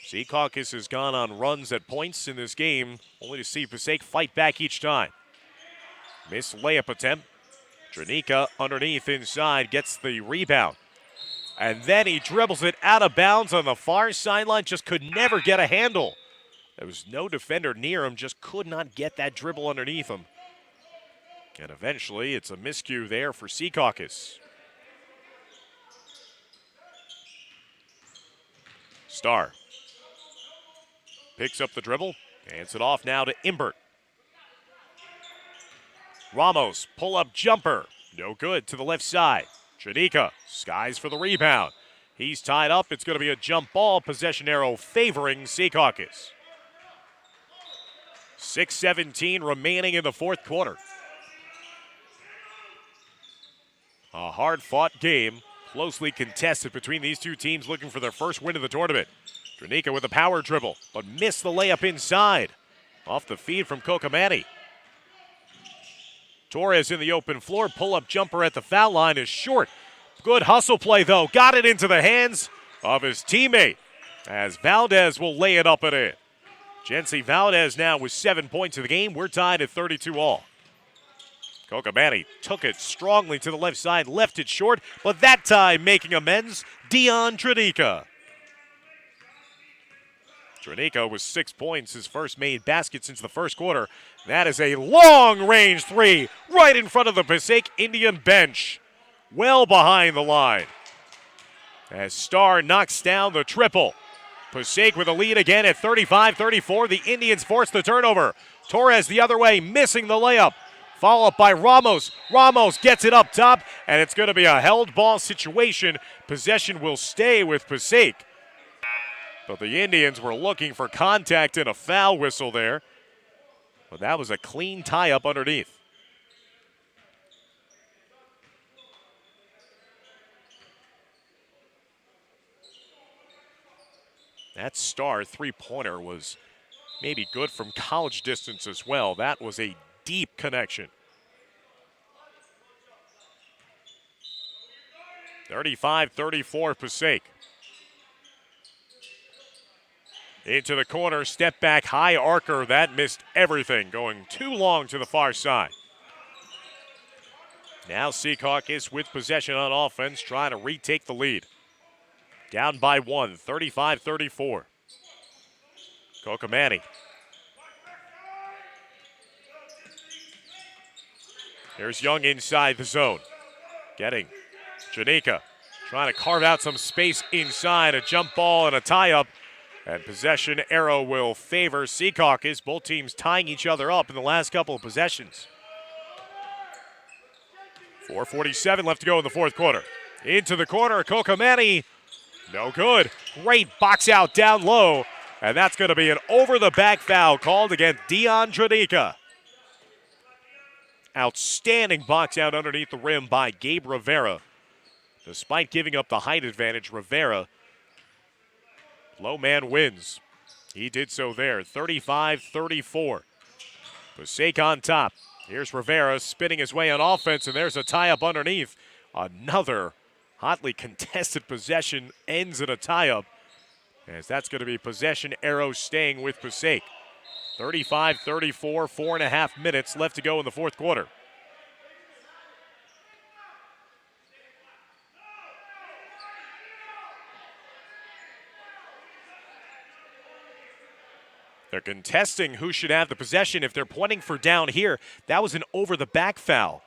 Secaucus has gone on runs at points in this game, only to see Passaic fight back each time. Missed layup attempt. Tranika underneath inside gets the rebound. And then he dribbles it out of bounds on the far sideline. Just could never get a handle. There was no defender near him, just could not get that dribble underneath him. And eventually, it's a miscue there for Secaucus. Starr picks up the dribble, hands it off now to Imbert. Ramos, pull-up jumper, no good to the left side. Tranika skies for the rebound. He's tied up, it's going to be a jump ball, possession arrow favoring Secaucus. 6:17 remaining in the fourth quarter. A hard-fought game, closely contested between these two teams looking for their first win of the tournament. Tranika with a power dribble, but missed the layup inside. Off the feed from Kokamani. Torres in the open floor, pull-up jumper at the foul line is short. Good hustle play, though. Got it into the hands of his teammate, as Valdez will lay it up and in. Jency Valdez now with 7 points in the game. We're tied at 32 all. Kokamani took it strongly to the left side, left it short, but that time making amends, Dion Tranika. Tranika with 6 points, his first made basket since the first quarter. That is a long-range 3 right in front of the Passaic Indian bench. Well behind the line. As Starr knocks down the triple. Passaic with a lead again at 35-34. The Indians force the turnover. Torres the other way, missing the layup. Follow up by Ramos. Ramos gets it up top, and it's going to be a held ball situation. Possession will stay with Passaic. But the Indians were looking for contact and a foul whistle there. But that was a clean tie-up underneath. That Starr three-pointer was maybe good from college distance as well. That was a deep connection. 35-34 Passaic. Into the corner, step back, high arcer. That missed everything, going too long to the far side. Now Secaucus with possession on offense, trying to retake the lead. Down by 1, 35-34. Kokamani. Here's Young inside the zone. Getting Janika trying to carve out some space inside. A jump ball and a tie-up. And possession arrow will favor Secaucus. Both teams tying each other up in the last couple of possessions. 4:47 left to go in the fourth quarter. Into the corner, Kokomani. No good. Great box out down low. And that's going to be an over-the-back foul called against Dion Janika. Outstanding box out underneath the rim by Gabe Rivera. Despite giving up the height advantage, Rivera, low man wins. He did so there, 35-34. Passaic on top. Here's Rivera spinning his way on offense, and there's a tie-up underneath. Another hotly contested possession ends in a tie-up, as that's going to be possession arrow staying with Passaic. 35-34, 4.5 minutes left to go in the fourth quarter. They're contesting who should have the possession. If they're pointing for down here, that was an over-the-back foul.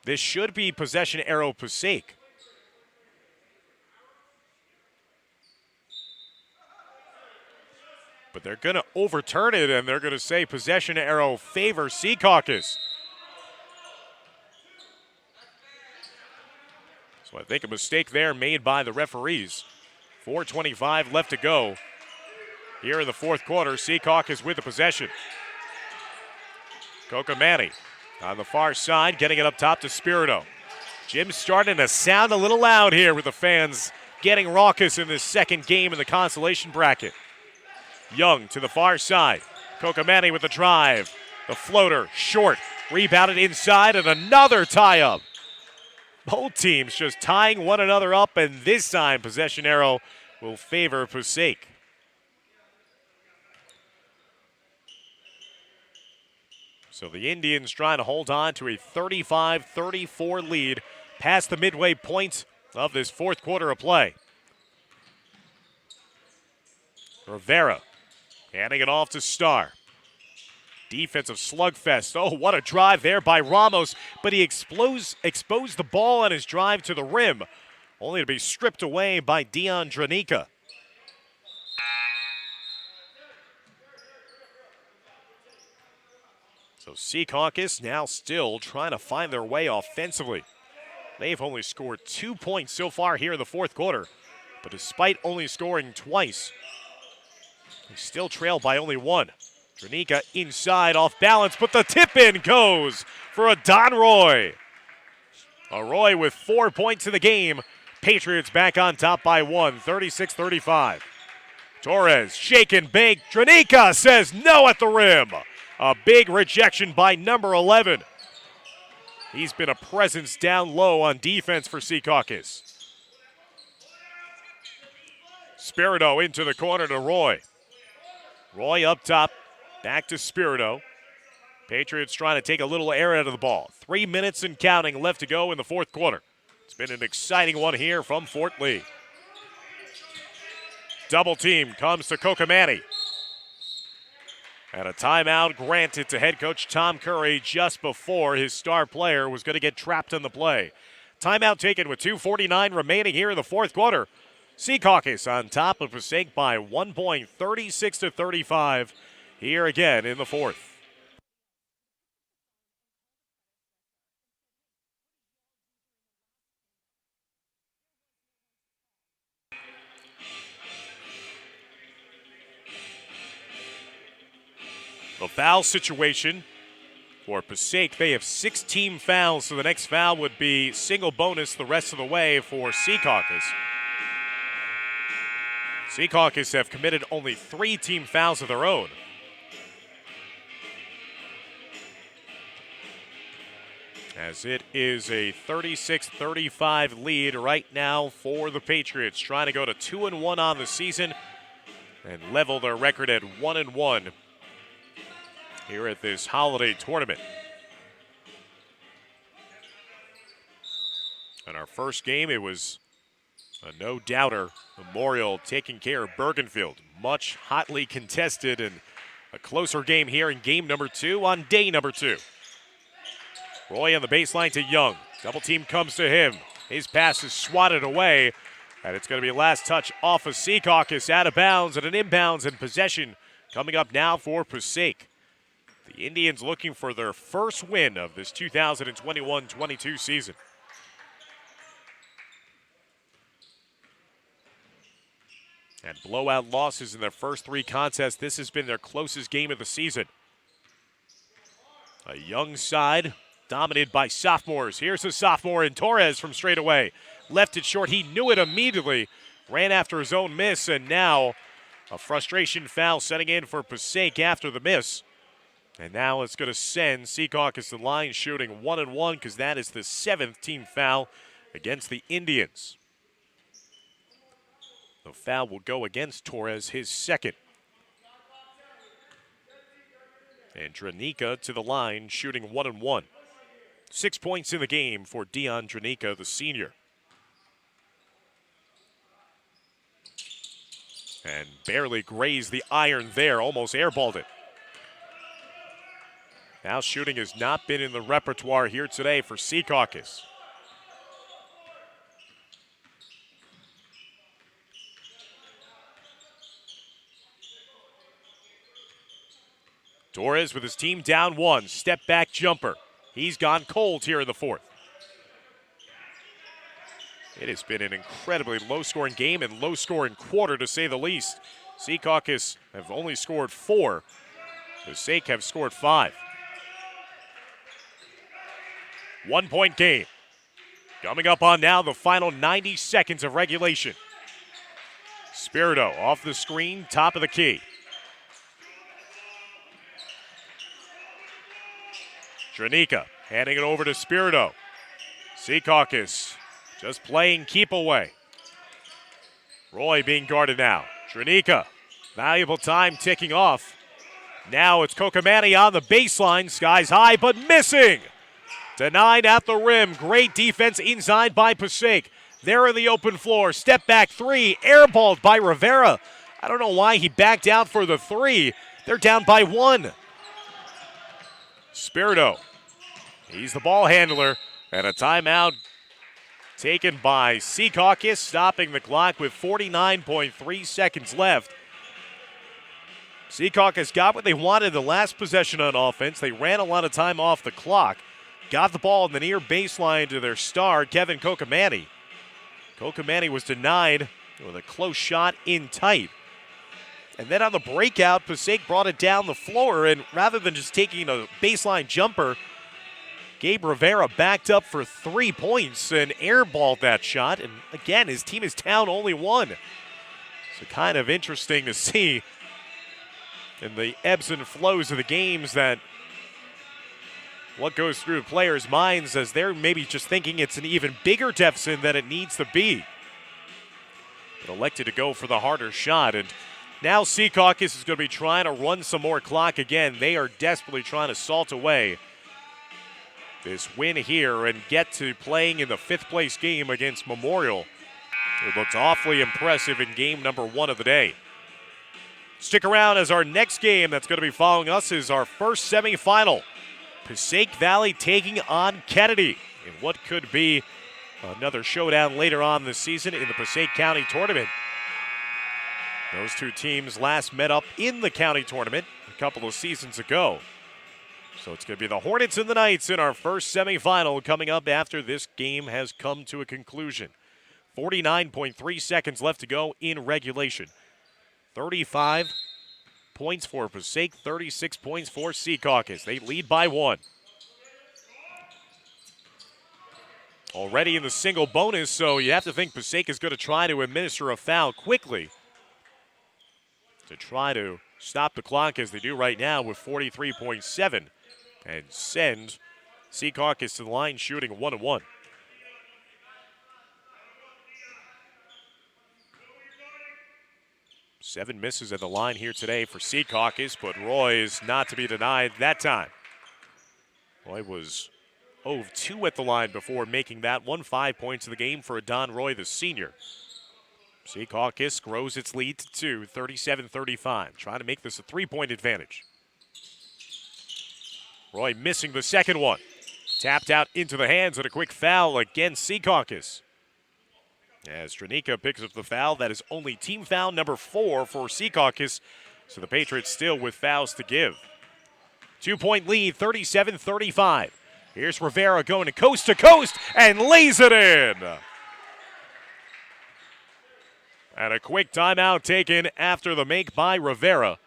This should be possession arrow Passaic. But they're going to overturn it, and they're going to say possession arrow favor Secaucus. So I think a mistake there made by the referees. 4:25 left to go. Here in the fourth quarter, Secaucus with the possession. Kokomani on the far side, getting it up top to Spirito. Jim's starting to sound a little loud here with the fans getting raucous in this second game in the consolation bracket. Young to the far side. Kokomani with the drive. The floater short. Rebounded inside and another tie-up. Both teams just tying one another up, and this time possession arrow will favor Passaic. So the Indians trying to hold on to a 35-34 lead past the midway point of this fourth quarter of play. Rivera handing it off to Starr. Defensive slugfest. Oh, what a drive there by Ramos, but he exposed the ball on his drive to the rim, only to be stripped away by Dion Janika. So Secaucus now still trying to find their way offensively. They've only scored 2 points so far here in the fourth quarter, but despite only scoring twice, they still trail by only one. Janika inside off balance, but the tip-in goes for a Don Roy. A Roy with 4 points in the game. Patriots back on top by one, 36-35. Torres, shake and bake. Janika says no at the rim. A big rejection by number 11. He's been a presence down low on defense for Secaucus. Spirito into the corner to Roy. Roy up top, back to Spirito. Patriots trying to take a little air out of the ball. 3 minutes and counting left to go in the fourth quarter. It's been an exciting one here from Fort Lee. Double team comes to Kokomani. And a timeout granted to head coach Tom Curry just before his star player was going to get trapped in the play. Timeout taken with 2:49 remaining here in the fourth quarter. Secaucus on top of Passaic by 1 point, 36-35 here again in the fourth. The foul situation for Passaic, they have 6 team fouls, so the next foul would be single bonus the rest of the way for Secaucus. Secaucus have committed only 3 team fouls of their own. As it is a 36-35 lead right now for the Patriots, trying to go to 2-1 on the season and level their record at 1-1 here at this holiday tournament. In our first game, it was a no-doubter Memorial taking care of Bergenfield. Much hotly contested and a closer game here in game number 2 on day number 2. Roy on the baseline to Young. Double team comes to him. His pass is swatted away, and it's going to be a last touch off of Secaucus, out of bounds, and an inbounds and possession coming up now for Passaic. The Indians looking for their first win of this 2021-22 season. And blowout losses in their first 3 contests. This has been their closest game of the season. A young side dominated by sophomores. Here's a sophomore in Torres from straight away. Left it short. He knew it immediately. Ran after his own miss, and now a frustration foul setting in for Passaic after the miss. And now it's going to send Secaucus to the line shooting 1-1 because that is the 7th team foul against the Indians. The foul will go against Torres, his 2nd. And Dranica to the line shooting 1-1. 6 points in the game for Dion Dranica, the senior. And barely grazed the iron there, almost airballed it. Now shooting has not been in the repertoire here today for Secaucus. Torres with his team down 1, step back jumper. He's gone cold here in the 4th. It has been an incredibly low-scoring game and low-scoring quarter, to say the least. Secaucus have only scored 4. Passaic have scored 5. 1-point game. Coming up on now the final 90 seconds of regulation. Spirito off the screen, top of the key. Dranica handing it over to Spirito. Secaucus just playing keep away. Roy being guarded now. Dranica, valuable time ticking off. Now it's Kokamani on the baseline, skies high but missing. Denied at the rim. Great defense inside by Passaic. There in the open floor. Step back 3, airballed by Rivera. I don't know why he backed out for the 3. They're down by 1. Spirito, he's the ball handler, and a timeout taken by Secaucus, stopping the clock with 49.3 seconds left. Secaucus got what they wanted the last possession on offense. They ran a lot of time off the clock. Got the ball in the near baseline to their star, Kevin Kokamani. Kokamani was denied with a close shot in tight. And then on the breakout, Passaic brought it down the floor, and rather than just taking a baseline jumper, Gabe Rivera backed up for 3 points and airballed that shot. And again, his team is down only 1. So kind of interesting to see in the ebbs and flows of the games that what goes through players' minds as they're maybe just thinking it's an even bigger deficit than it needs to be. But elected to go for the harder shot. And now Secaucus is going to be trying to run some more clock again. They are desperately trying to salt away this win here and get to playing in the 5th place game against Memorial. It looks awfully impressive in game number 1 of the day. Stick around as our next game that's going to be following us is our first semifinal. Passaic Valley taking on Kennedy in what could be another showdown later on this season in the Passaic County Tournament. Those 2 teams last met up in the county tournament a couple of seasons ago. So it's going to be the Hornets and the Knights in our first semifinal coming up after this game has come to a conclusion. 49.3 seconds left to go in regulation. 35 points for Passaic, 36 points for Secaucus. They lead by 1. Already in the single bonus, so you have to think Passaic is going to try to administer a foul quickly to try to stop the clock as they do right now with 43.7 and send Secaucus to the line shooting 1-1. Seven misses at the line here today for Secaucus, but Roy is not to be denied that time. Roy was 0 of 2 at the line before making that one. 5 points in the game for Don Roy, the senior. Secaucus grows its lead to 2, 37-35, trying to make this a 3-point advantage. Roy missing the second one. Tapped out into the hands and a quick foul against Secaucus. As Stranica picks up the foul, that is only team foul number 4 for Secaucus. So the Patriots still with fouls to give. 2-point lead, 37-35. Here's Rivera going to coast and lays it in. And a quick timeout taken after the make by Rivera.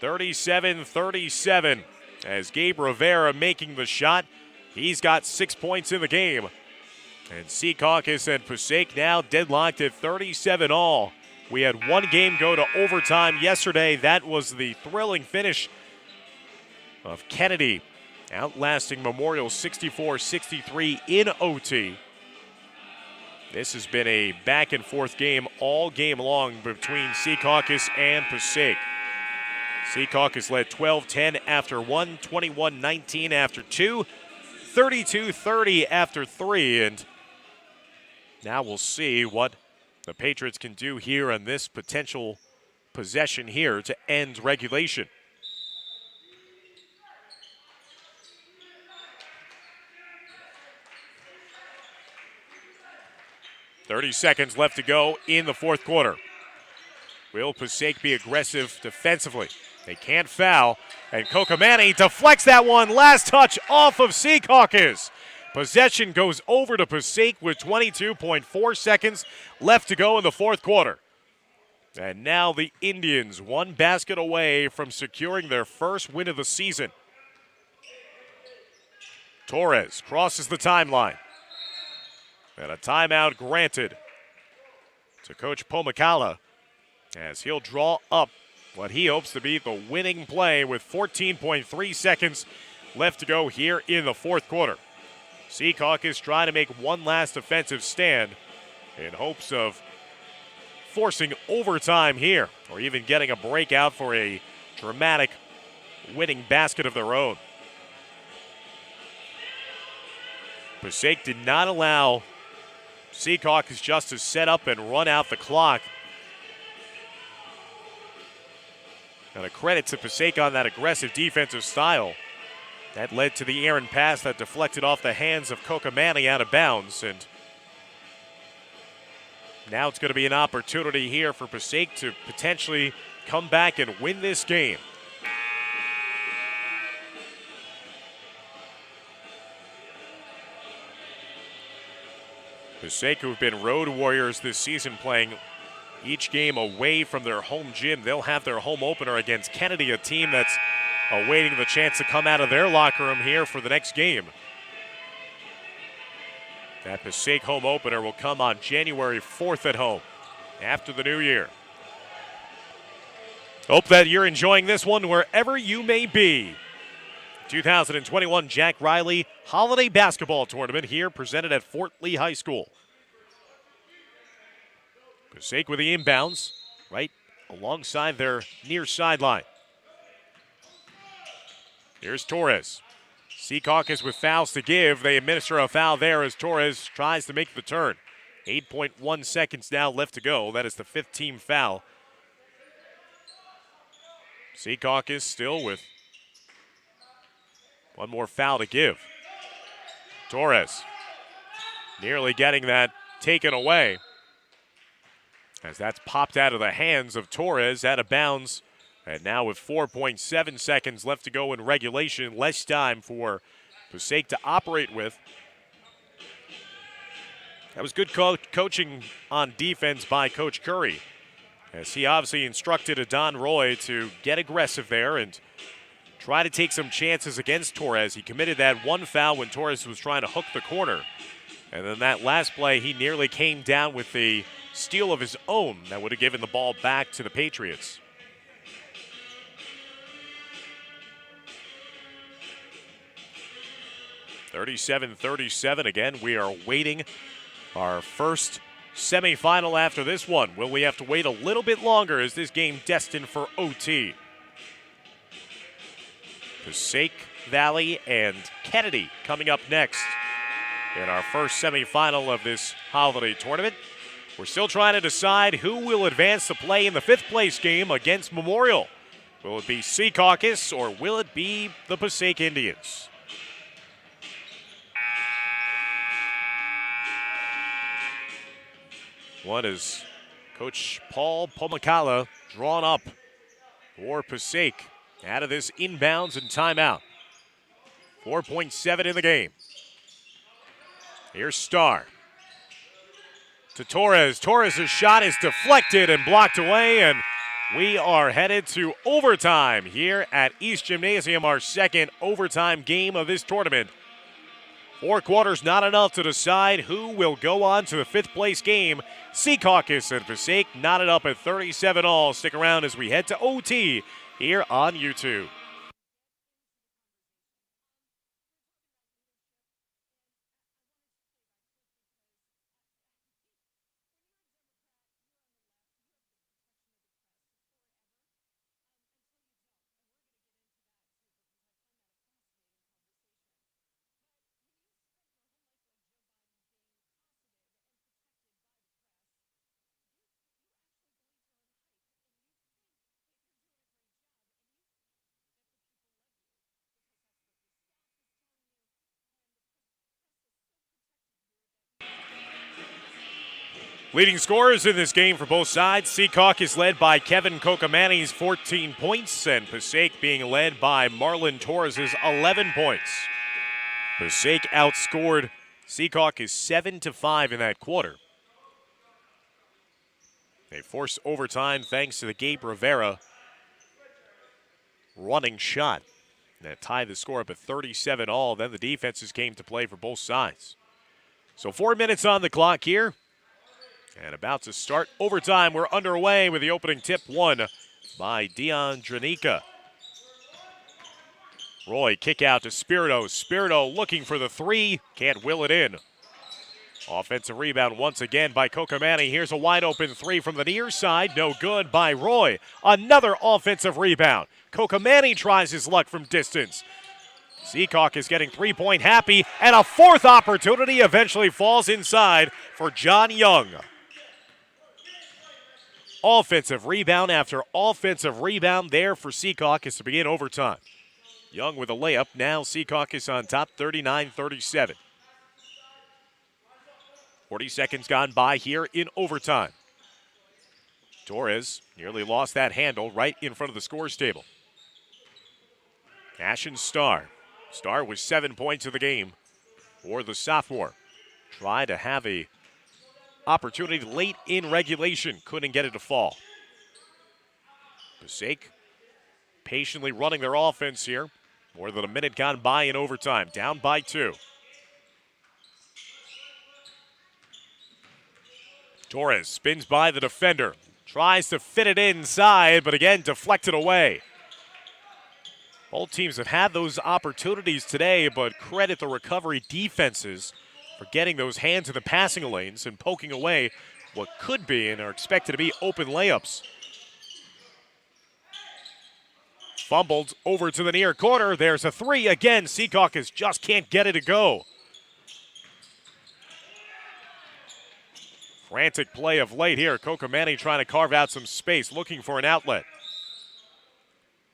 37-37 as Gabe Rivera making the shot. He's got 6 points in the game. And Secaucus and Passaic now deadlocked at 37 all. We had one game go to overtime yesterday. That was the thrilling finish of Kennedy outlasting Memorial 64-63 in OT. This has been a back and forth game all game long between Secaucus and Passaic. Secaucus led 12-10 after 1, 21-19 after 2, 32-30 after 3, and now we'll see what the Patriots can do here on this potential possession here to end regulation. .30 seconds left to go in the fourth quarter. Will Passaic be aggressive defensively? They can't foul, and Kokamani deflects that one. Last touch off of Secaucus. Possession goes over to Passaic with 22.4 seconds left to go in the fourth quarter. And now the Indians one basket away from securing their first win of the season. Torres crosses the timeline. And a timeout granted to Coach Pomacala as he'll draw up what he hopes to be the winning play with 14.3 seconds left to go here in the fourth quarter. Secaucus trying to make one last offensive stand in hopes of forcing overtime here or even getting a breakout for a dramatic winning basket of their own. Passaic did not allow Secaucus just to set up and run out the clock. And a credit to Passaic on that aggressive defensive style. That led to the errant pass that deflected off the hands of Kokamani out of bounds. And now it's going to be an opportunity here for Passaic to potentially come back and win this game. Passaic, who have been road warriors this season, playing each game away from their home gym. They'll have their home opener against Kennedy, a team that's awaiting the chance to come out of their locker room here for the next game. That Passaic home opener will come on January 4th at home after the new year. Hope that you're enjoying this one wherever you may be. 2021 Jack Reilly Holiday Basketball Tournament here presented at Fort Lee High School. Passaic with the inbounds right alongside their near sideline. Here's Torres. Secaucus with fouls to give. They administer a foul there as Torres tries to make the turn. 8.1 seconds now left to go. That is the 5th team foul. Secaucus still with one more foul to give. Torres nearly getting that taken away as that's popped out of the hands of Torres, out of bounds. And now with 4.7 seconds left to go in regulation, less time for Passaic to operate with. That was good coaching on defense by Coach Curry, as he obviously instructed Adon Roy to get aggressive there and try to take some chances against Torres. He committed that one foul when Torres was trying to hook the corner. And then that last play, he nearly came down with the steal of his own that would have given the ball back to the Patriots. .37-37 again. We are waiting our first semifinal after this one. Will we have to wait a little bit longer? Is this game destined for OT? Passaic Valley and Kennedy coming up next in our first semifinal of this holiday tournament. We're still trying to decide who will advance to play in the 5th place game against Memorial. Will it be Secaucus or will it be the Passaic Indians? One is Coach Paul Pomacala drawn up for Passaic out of this inbounds and timeout. 4.7 in the game. Here's Starr to Torres. Torres' shot is deflected and blocked away, and we are headed to overtime here at East Gymnasium, our second overtime game of this tournament. 4 quarters not enough to decide who will go on to the 5th place game. Secaucus and Passaic knotted up at 37 all. Stick around as we head to OT here on YouTube. Leading scorers in this game for both sides. Secaucus led by Kevin Kokamani's 14 points, and Passaic being led by Marlon Torres' 11 points. Passaic outscored Secaucus 7-5 in that quarter. They forced overtime thanks to the Gabe Rivera running shot. That tied the score up at 37 all. Then the defenses came to play for both sides. So 4 minutes on the clock here. And about to start overtime. We're underway with the opening tip won by Dion Dranica. Roy kick out to Spirito. Spirito looking for the 3. Can't will it in. Offensive rebound once again by Kokamani. Here's a wide open 3 from the near side. No good by Roy. Another offensive rebound. Kokamani tries his luck from distance. Secaucus getting 3-point happy, and a 4th opportunity eventually falls inside for John Young. Offensive rebound after offensive rebound there for Secaucus to begin overtime. Young with a layup. Now Secaucus on top, 39-37. 40 seconds gone by here in overtime. Torres nearly lost that handle right in front of the scores table. Ashton Starr. Starr with 7 points of the game for the sophomore. Tried to have a opportunity late in regulation. Couldn't get it to fall. Passaic patiently running their offense here. More than a minute gone by in overtime. Down by 2. Torres spins by the defender. Tries to fit it inside, but again deflected away. Both teams have had those opportunities today, but credit the recovery defenses for getting those hands in the passing lanes and poking away what could be and are expected to be open layups. Fumbled over to the near corner. There's a 3 again. Secaucus just can't get it to go. Frantic play of late here. Kokamani trying to carve out some space, looking for an outlet.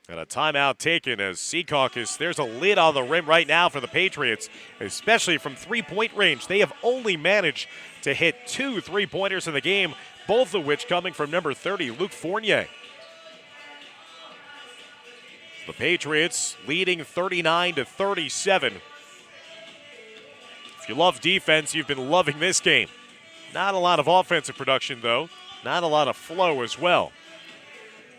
And a timeout taken as Secaucus, there's a lid on the rim right now for the Patriots, especially from 3-point range. They have only managed to hit 2 3-pointers in the game, both of which coming from number 30, Luke Fournier. The Patriots leading 39-37. If you love defense, you've been loving this game. Not a lot of offensive production, though. Not a lot of flow as well.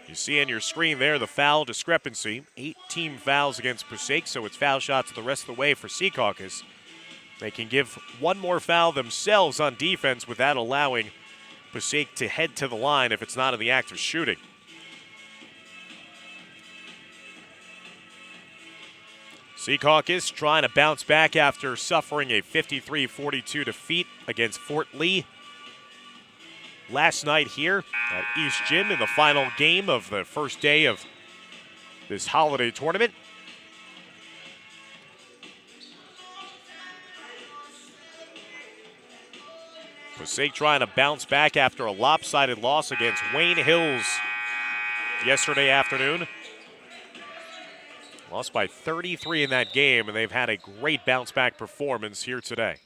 You see on your screen there the foul discrepancy. 8 team fouls against Passaic, so it's foul shots the rest of the way for Secaucus. They can give one more foul themselves on defense without allowing Passaic to head to the line if it's not in the act of shooting. Secaucus trying to bounce back after suffering a 53-42 defeat against Fort Lee last night here at East Gym in the final game of the first day of this holiday tournament. Passaic trying to bounce back after a lopsided loss against Wayne Hills yesterday afternoon. Lost by 33 in that game, and they've had a great bounce-back performance here today.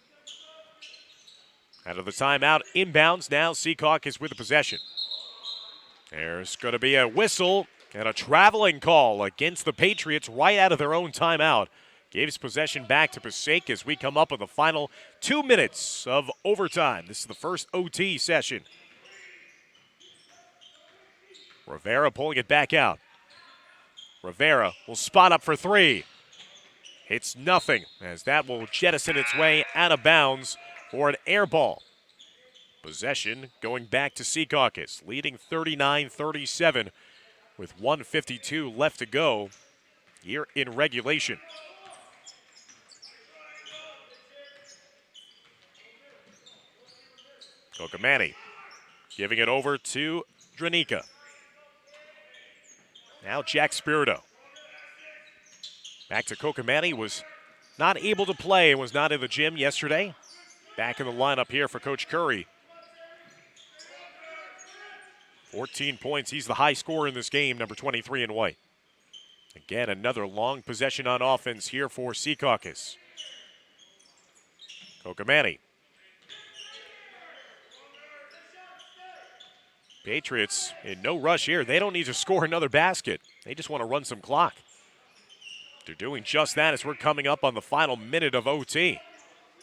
Out of the timeout, inbounds, now Secaucus with the possession. There's going to be a whistle and a traveling call against the Patriots right out of their own timeout. Gives possession back to Passaic as we come up with the final 2 minutes of overtime. This is the first OT session. Rivera pulling it back out. Rivera will spot up for three. It's nothing as that will jettison its way out of bounds for an air ball. Possession going back to Secaucus, leading 39-37 with 1:52 left to go here in regulation. Kokamani giving it over to Dranica. Now Jack Spirito. Back to Kokamani, was not able to play and was not in the gym yesterday. Back in the lineup here for Coach Curry. 14 points. He's the high scorer in this game, number 23 in white. Again, another long possession on offense here for Secaucus. Kokamani. Patriots in no rush here. They don't need to score another basket. They just want to run some clock. They're doing just that as we're coming up on the final minute of OT.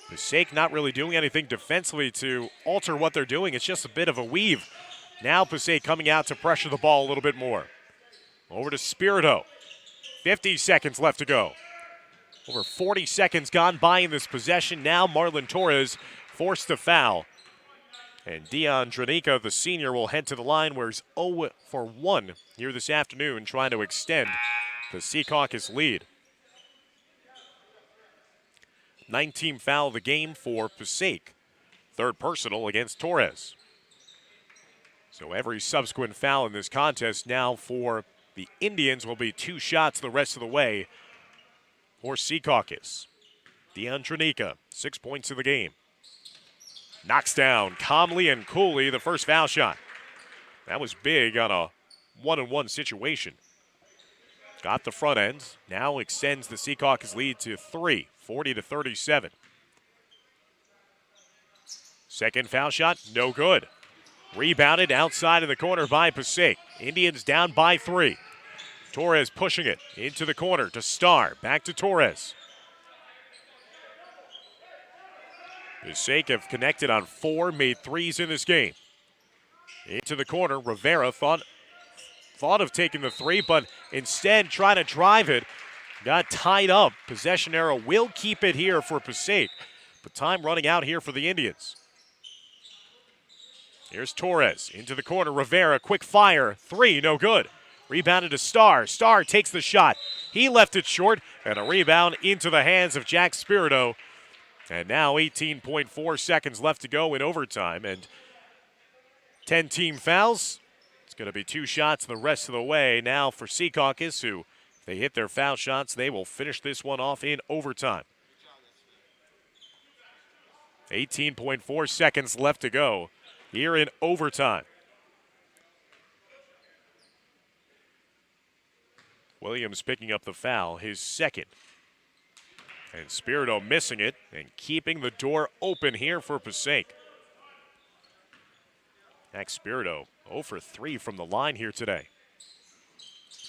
Passaic not really doing anything defensively to alter what they're doing. It's just a bit of a weave. Now Passaic coming out to pressure the ball a little bit more. Over to Spirito. 50 seconds left to go. Over 40 seconds gone by in this possession. Now Marlon Torres forced to foul. And Dion Dranica, the senior, will head to the line where he's 0 for 1 here this afternoon, trying to extend the Secaucus lead. 19th foul of the game for Passaic. Third personal against Torres. So every subsequent foul in this contest now for the Indians will be 2 shots the rest of the way for Secaucus. Dion Dranica, 6 points in the game. Knocks down calmly and coolly the first foul shot. That was big on a 1-on-1 situation. Got the front end. Now extends the Secaucus lead to 3, 40-37. Second foul shot, no good. Rebounded outside of the corner by Passaic. Indians down by 3. Torres pushing it into the corner to Starr. Back to Torres. Passaic have connected on 4 made threes in this game. Into the corner, Rivera thought of taking the 3, but instead trying to drive it. Got tied up. Possession arrow will keep it here for Passaic, but time running out here for the Indians. Here's Torres into the corner. Rivera, quick fire. 3, no good. Rebounded to Starr. Starr takes the shot. He left it short, and a rebound into the hands of Jack Spirito. And now 18.4 seconds left to go in overtime. And 10 team fouls. It's going to be 2 shots the rest of the way now for Secaucus, who, if they hit their foul shots, they will finish this one off in overtime. 18.4 seconds left to go here in overtime. Williams picking up the foul, his second. And Spirito missing it and keeping the door open here for Passaic. Max Spirito 0 for 3 from the line here today.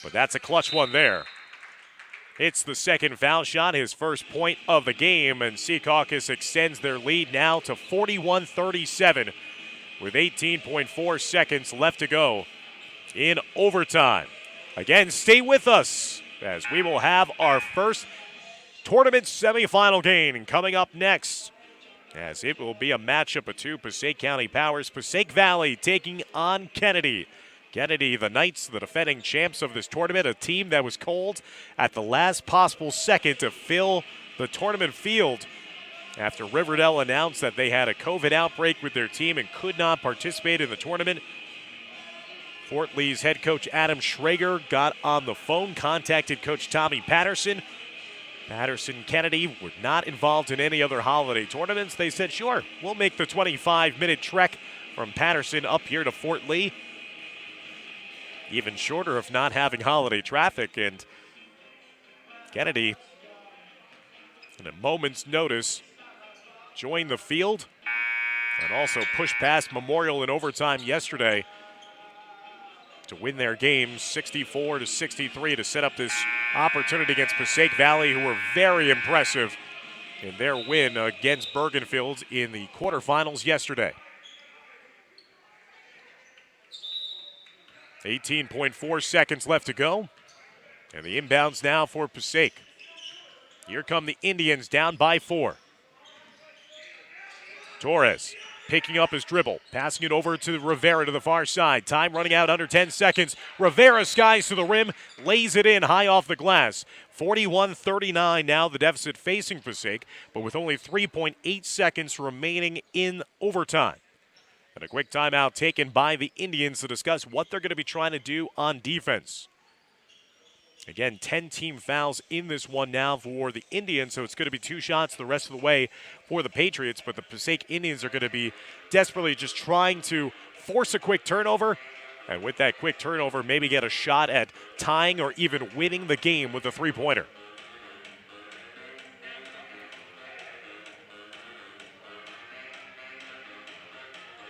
But that's a clutch one there. Hits the second foul shot, his first point of the game, and Secaucus extends their lead now to 41-37 with 18.4 seconds left to go in overtime. Again, stay with us as we will have our first tournament semifinal game coming up next, as it will be a matchup of 2 Passaic County powers. Passaic Valley taking on Kennedy. Kennedy, the Knights, the defending champs of this tournament, a team that was called at the last possible second to fill the tournament field after Riverdale announced that they had a COVID outbreak with their team and could not participate in the tournament. Fort Lee's head coach Adam Schrager got on the phone, contacted Coach Tommy Patterson. Patterson-Kennedy were not involved in any other holiday tournaments. They said, sure, we'll make the 25-minute trek from Patterson up here to Fort Lee even shorter if not having holiday traffic. And Kennedy, in a moment's notice, joined the field and also pushed past Memorial in overtime yesterday to win their game 64-63 to set up this opportunity against Passaic Valley, who were very impressive in their win against Bergenfield in the quarterfinals yesterday. 18.4 seconds left to go. And the inbounds now for Passaic. Here come the Indians down by 4. Torres picking up his dribble, passing it over to Rivera to the far side. Time running out under 10 seconds. Rivera skies to the rim, lays it in high off the glass. 41-39 now the deficit facing Passaic, but with only 3.8 seconds remaining in overtime. And a quick timeout taken by the Indians to discuss what they're going to be trying to do on defense. Again, 10 team fouls in this one now for the Indians, so it's going to be 2 shots the rest of the way for the Patriots. But the Passaic Indians are going to be desperately just trying to force a quick turnover, and with that quick turnover, maybe get a shot at tying or even winning the game with a three-pointer.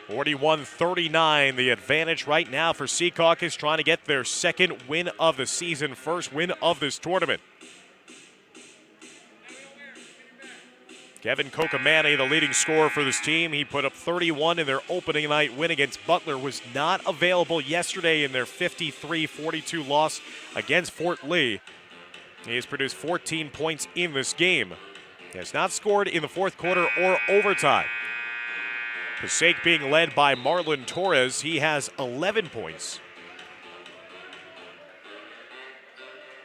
(41-39), the advantage right now for Secaucus, trying to get their second win of the season, first win of this tournament. Kevin Kokamani, the leading scorer for this team. He put up 31 in their opening night win against Butler, was not available yesterday in their 53-42 loss against Fort Lee. He has produced 14 points in this game. He has not scored in the fourth quarter or overtime. Passaic being led by Marlon Torres. He has 11 points.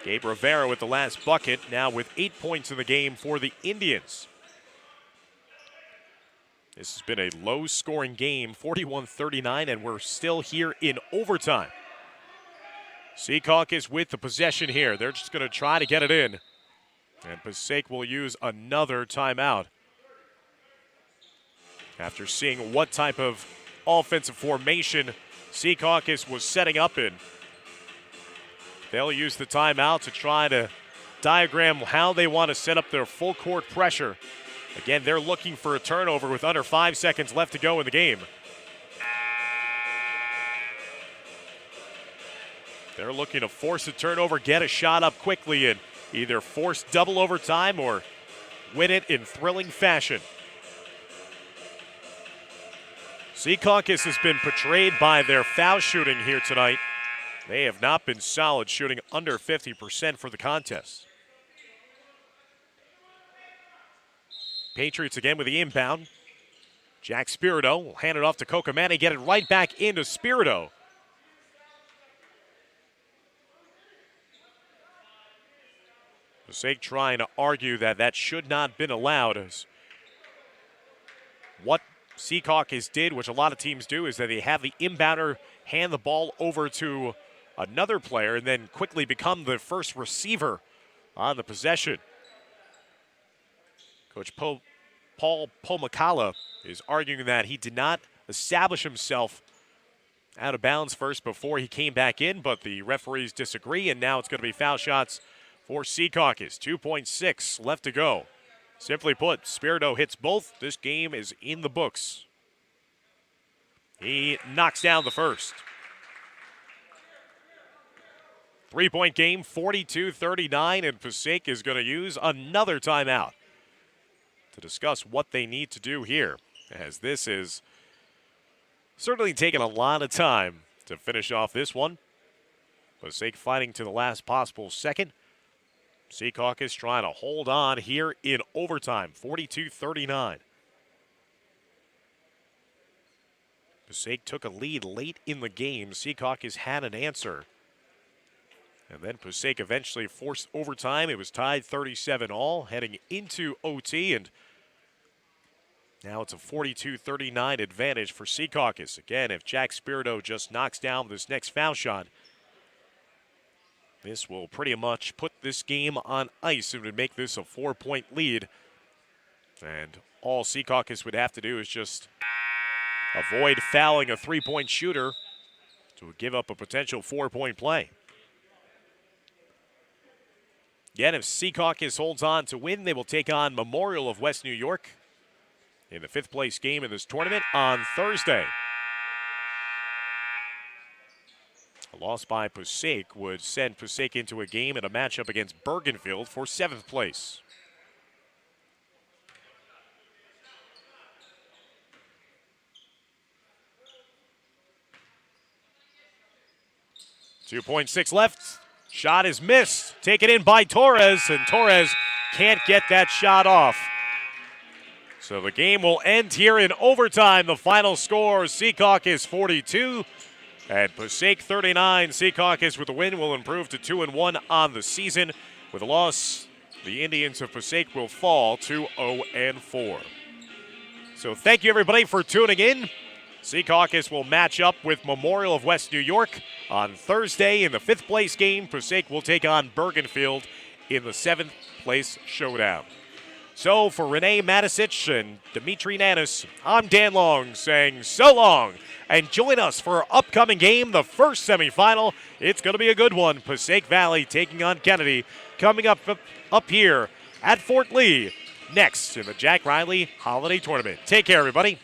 Gabe Rivera with the last bucket, now with 8 points in the game for the Indians. This has been a low-scoring game, 41-39, and we're still here in overtime. Secaucus with the possession here. They're just going to try to get it in. And Passaic will use another timeout after seeing what type of offensive formation Secaucus was setting up in. They'll use the timeout to try to diagram how they want to set up their full court pressure. Again, they're looking for a turnover with under 5 seconds left to go in the game. They're looking to force a turnover, get a shot up quickly, and either force double overtime or win it in thrilling fashion. Secaucus has been portrayed by their foul shooting here tonight. They have not been solid, shooting under 50% for the contest. Patriots again with the inbound. Jack Spirito will hand it off to Kokamani, get it right back into Spirito. Passaic trying to argue that that should not have been allowed. As what Secaucus did, which a lot of teams do, is that they have the inbounder hand the ball over to another player and then quickly become the first receiver on the possession. Coach Paul Pomacala is arguing that he did not establish himself out of bounds first before he came back in, but the referees disagree, and now it's going to be foul shots for Secaucus. 2.6 left to go. Simply put, Spirito hits both. This game is in the books. He knocks down the first. 3-point game, 42-39, and Passaic is going to use another timeout to discuss what they need to do here, as this is certainly taking a lot of time to finish off this one. Passaic fighting to the last possible second. Secaucus trying to hold on here in overtime, 42-39. Passaic took a lead late in the game. Secaucus had an answer. And then Passaic eventually forced overtime. It was tied 37-all heading into OT, and now it's a 42-39 advantage for Secaucus. Again, if Jack Spirito just knocks down this next foul shot, this will pretty much put this game on ice and would make this a 4-point lead. And all Secaucus would have to do is just avoid fouling a 3-point shooter to give up a potential 4-point play. Again, if Secaucus holds on to win, they will take on Memorial of West New York in the 5th place game in this tournament on Thursday. A loss by Passaic would send Passaic into a game and a matchup against Bergenfield for 7th place. .6 left. Shot is missed. Taken in by Torres, and Torres can't get that shot off. So the game will end here in overtime. The final score, Secaucus 42 and Passaic 39. Secaucus with the win will improve to 2-1 on the season. With a loss, the Indians of Passaic will fall to 0-4. So thank you everybody for tuning in. Secaucus will match up with Memorial of West New York on Thursday in the 5th place game. Passaic will take on Bergenfield in the 7th place showdown. So for Renee Matisich and Dimitri Nanis, I'm Dan Long saying so long. And join us for our upcoming game, the first semifinal. It's going to be a good one. Passaic Valley taking on Kennedy, coming up here at Fort Lee next in the Jack Reilly Holiday Tournament. Take care, everybody.